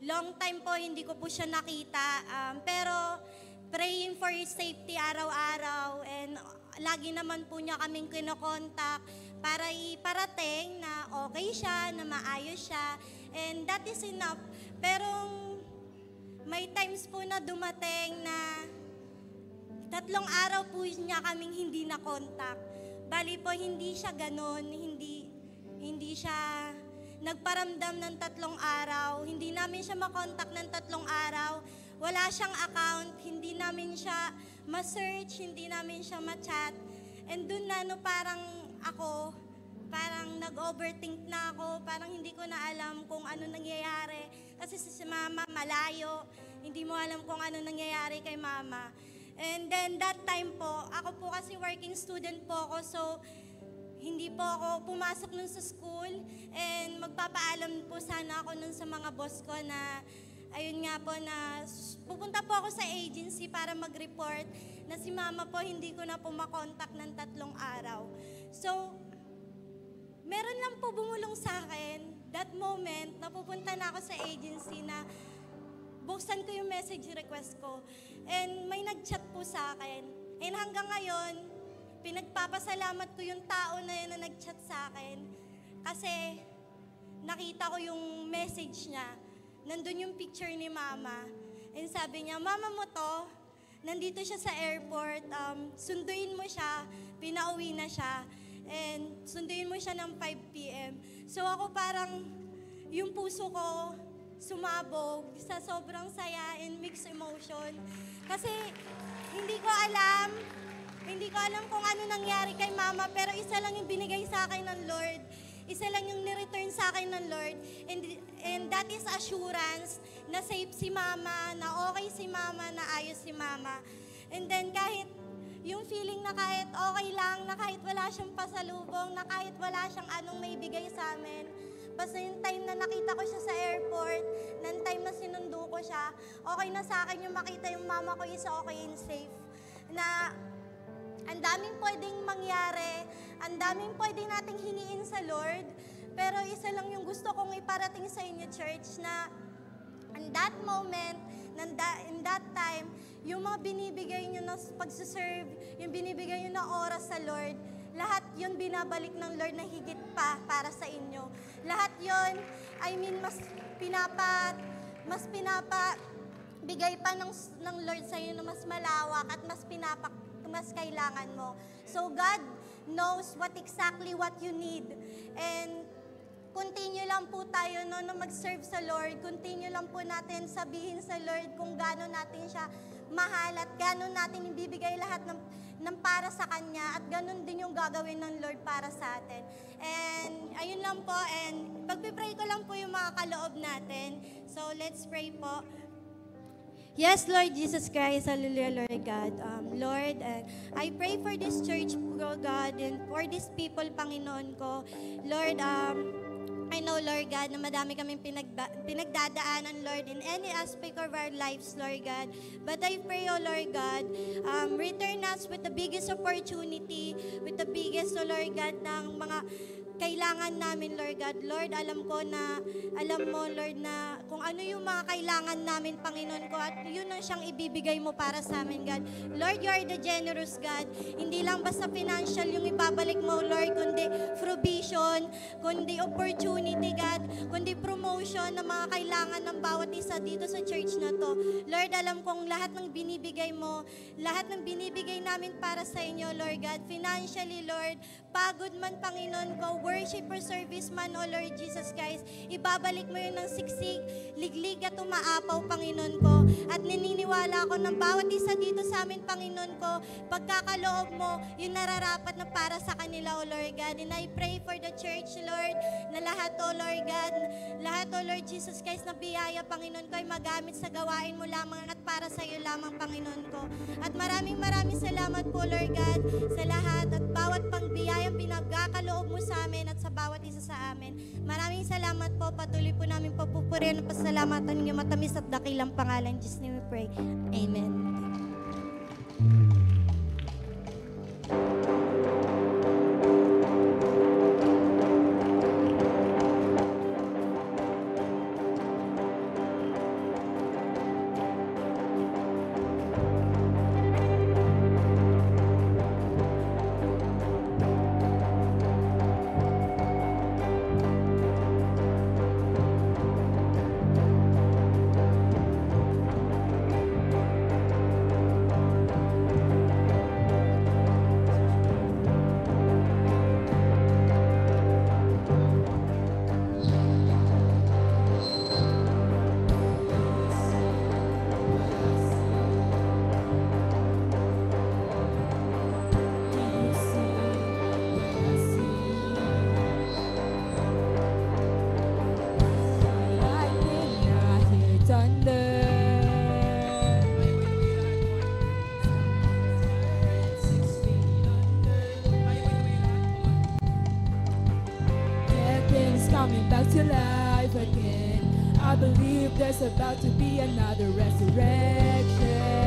long time po hindi ko po siya nakita. Pero praying for his safety araw-araw and lagi naman po niya kaming kinokontak para iparating na okay siya, na maayos siya. And that is enough. Pero may times po na dumating na 3 araw po niya kaming hindi na kontak. Bali po hindi siya ganon, hindi siya nagparamdam ng 3 araw. Hindi namin siya makontak ng 3 araw. Wala siyang account, hindi namin siya ma-search, hindi namin siya ma-chat. And dun na parang nag-overthink na ako, parang hindi ko na alam kung ano nangyayari. Kasi si mama malayo, hindi mo alam kung ano nangyayari kay mama. And then that time po, ako po kasi working student po ako, so hindi po ako pumasok nun sa school. And magpapaalam po sana ako nun sa mga boss ko na ayun nga po na pupunta po ako sa agency para mag-report na si mama po hindi ko na po makontak ng 3 araw. So, meron lang po bumulong sa akin that moment na pupunta na ako sa agency na buksan ko yung message request ko. And may nag-chat po sa akin. And hanggang ngayon, pinagpapasalamat ko yung tao na yun na nag-chat sa akin. Kasi nakita ko yung message niya. Nandun yung picture ni mama. And sabi niya, mama mo to, nandito siya sa airport, sunduin mo siya, pinauwi na siya. And sunduin mo siya ng 5 p.m. So ako parang, yung puso ko, sumabog sa sobrang saya and mixed emotion. Kasi hindi ko alam kung ano nangyari kay mama, pero isa lang yung binigay sa akin ng Lord. Isa lang yung ni-return sa akin ng Lord. And that is assurance na safe si mama, na okay si mama, na ayos si mama. And then kahit yung feeling na kahit okay lang, na kahit wala siyang pasalubong, na kahit wala siyang anong maibigay sa amin, basta yung time na nakita ko siya sa airport, ng time na sinundo ko siya, okay na sa akin yung makita yung mama ko is okay and safe. Na ang daming pwedeng mangyari, ang daming pwedeng nating hingiin sa Lord, pero isa lang yung gusto kong iparating sa inyo, church, na in that moment, in that time, yung mga binibigay nyo na pagsuserve, yung binibigay nyo na oras sa Lord, lahat yun binabalik ng Lord na higit pa para sa inyo. Lahat yun, mas pinapabigay pa ng Lord sa inyo na mas malawak at mas kailangan mo. So God knows exactly what you need. And continue lang po tayo na mag-serve sa Lord. Continue lang po natin sabihin sa Lord kung gaano natin siya mahal at gaano natin ibibigay lahat ng para sa Kanya at ganon din yung gagawin ng Lord para sa atin. And ayun lang po, and pagpipray ko lang po yung mga kaloob natin. So let's pray po. Yes, Lord Jesus Christ, hallelujah, Lord God. Lord, I pray for this church, God, and for these people, Panginoon ko. Lord, I know, Lord God, na madami kaming pinagdadaanan, Lord, in any aspect of our lives, Lord God. But I pray, oh Lord God, return us with the biggest opportunity, with the biggest, oh Lord God, ng mga kailangan namin, Lord God. Lord, alam mo, Lord, na kung ano yung mga kailangan namin, Panginoon ko, at yun ang siyang ibibigay mo para sa amin, God. Lord, you are the generous God. Hindi lang basta financial yung ibabalik mo, Lord, kundi provision, kundi opportunity, God, kundi promotion na mga kailangan ng bawat isa dito sa church na to. Lord, alam kong lahat ng binibigay mo, lahat ng binibigay namin para sa inyo, Lord God, financially, Lord, pagod man, Panginoon ko, worship or service man, O Lord Jesus Christ, ibabalik mo yun ng siksik, liglig at umaapaw, Panginoon ko. At naniniwala ako ng bawat isa dito sa amin, Panginoon ko, pagkakaloob mo, yung nararapat na para sa kanila, O Lord God. And I pray for the church, Lord, na lahat, O Lord God, lahat, O Lord Jesus Christ, na biyaya, Panginoon ko, ay magamit sa gawain mo lamang at para sa iyo lamang, Panginoon ko. At maraming salamat po, Lord God, sa lahat at bawat pangbiyayang pinagkakaloob mo sa amin at sa bawat isa sa amin. Maraming salamat po. Patuloy po namin papupurihan at pasalamatan ng iyong matamis at dakilang pangalan. In Jesus' name we pray. Amen. coming back to life again. I believe there's about to be another resurrection.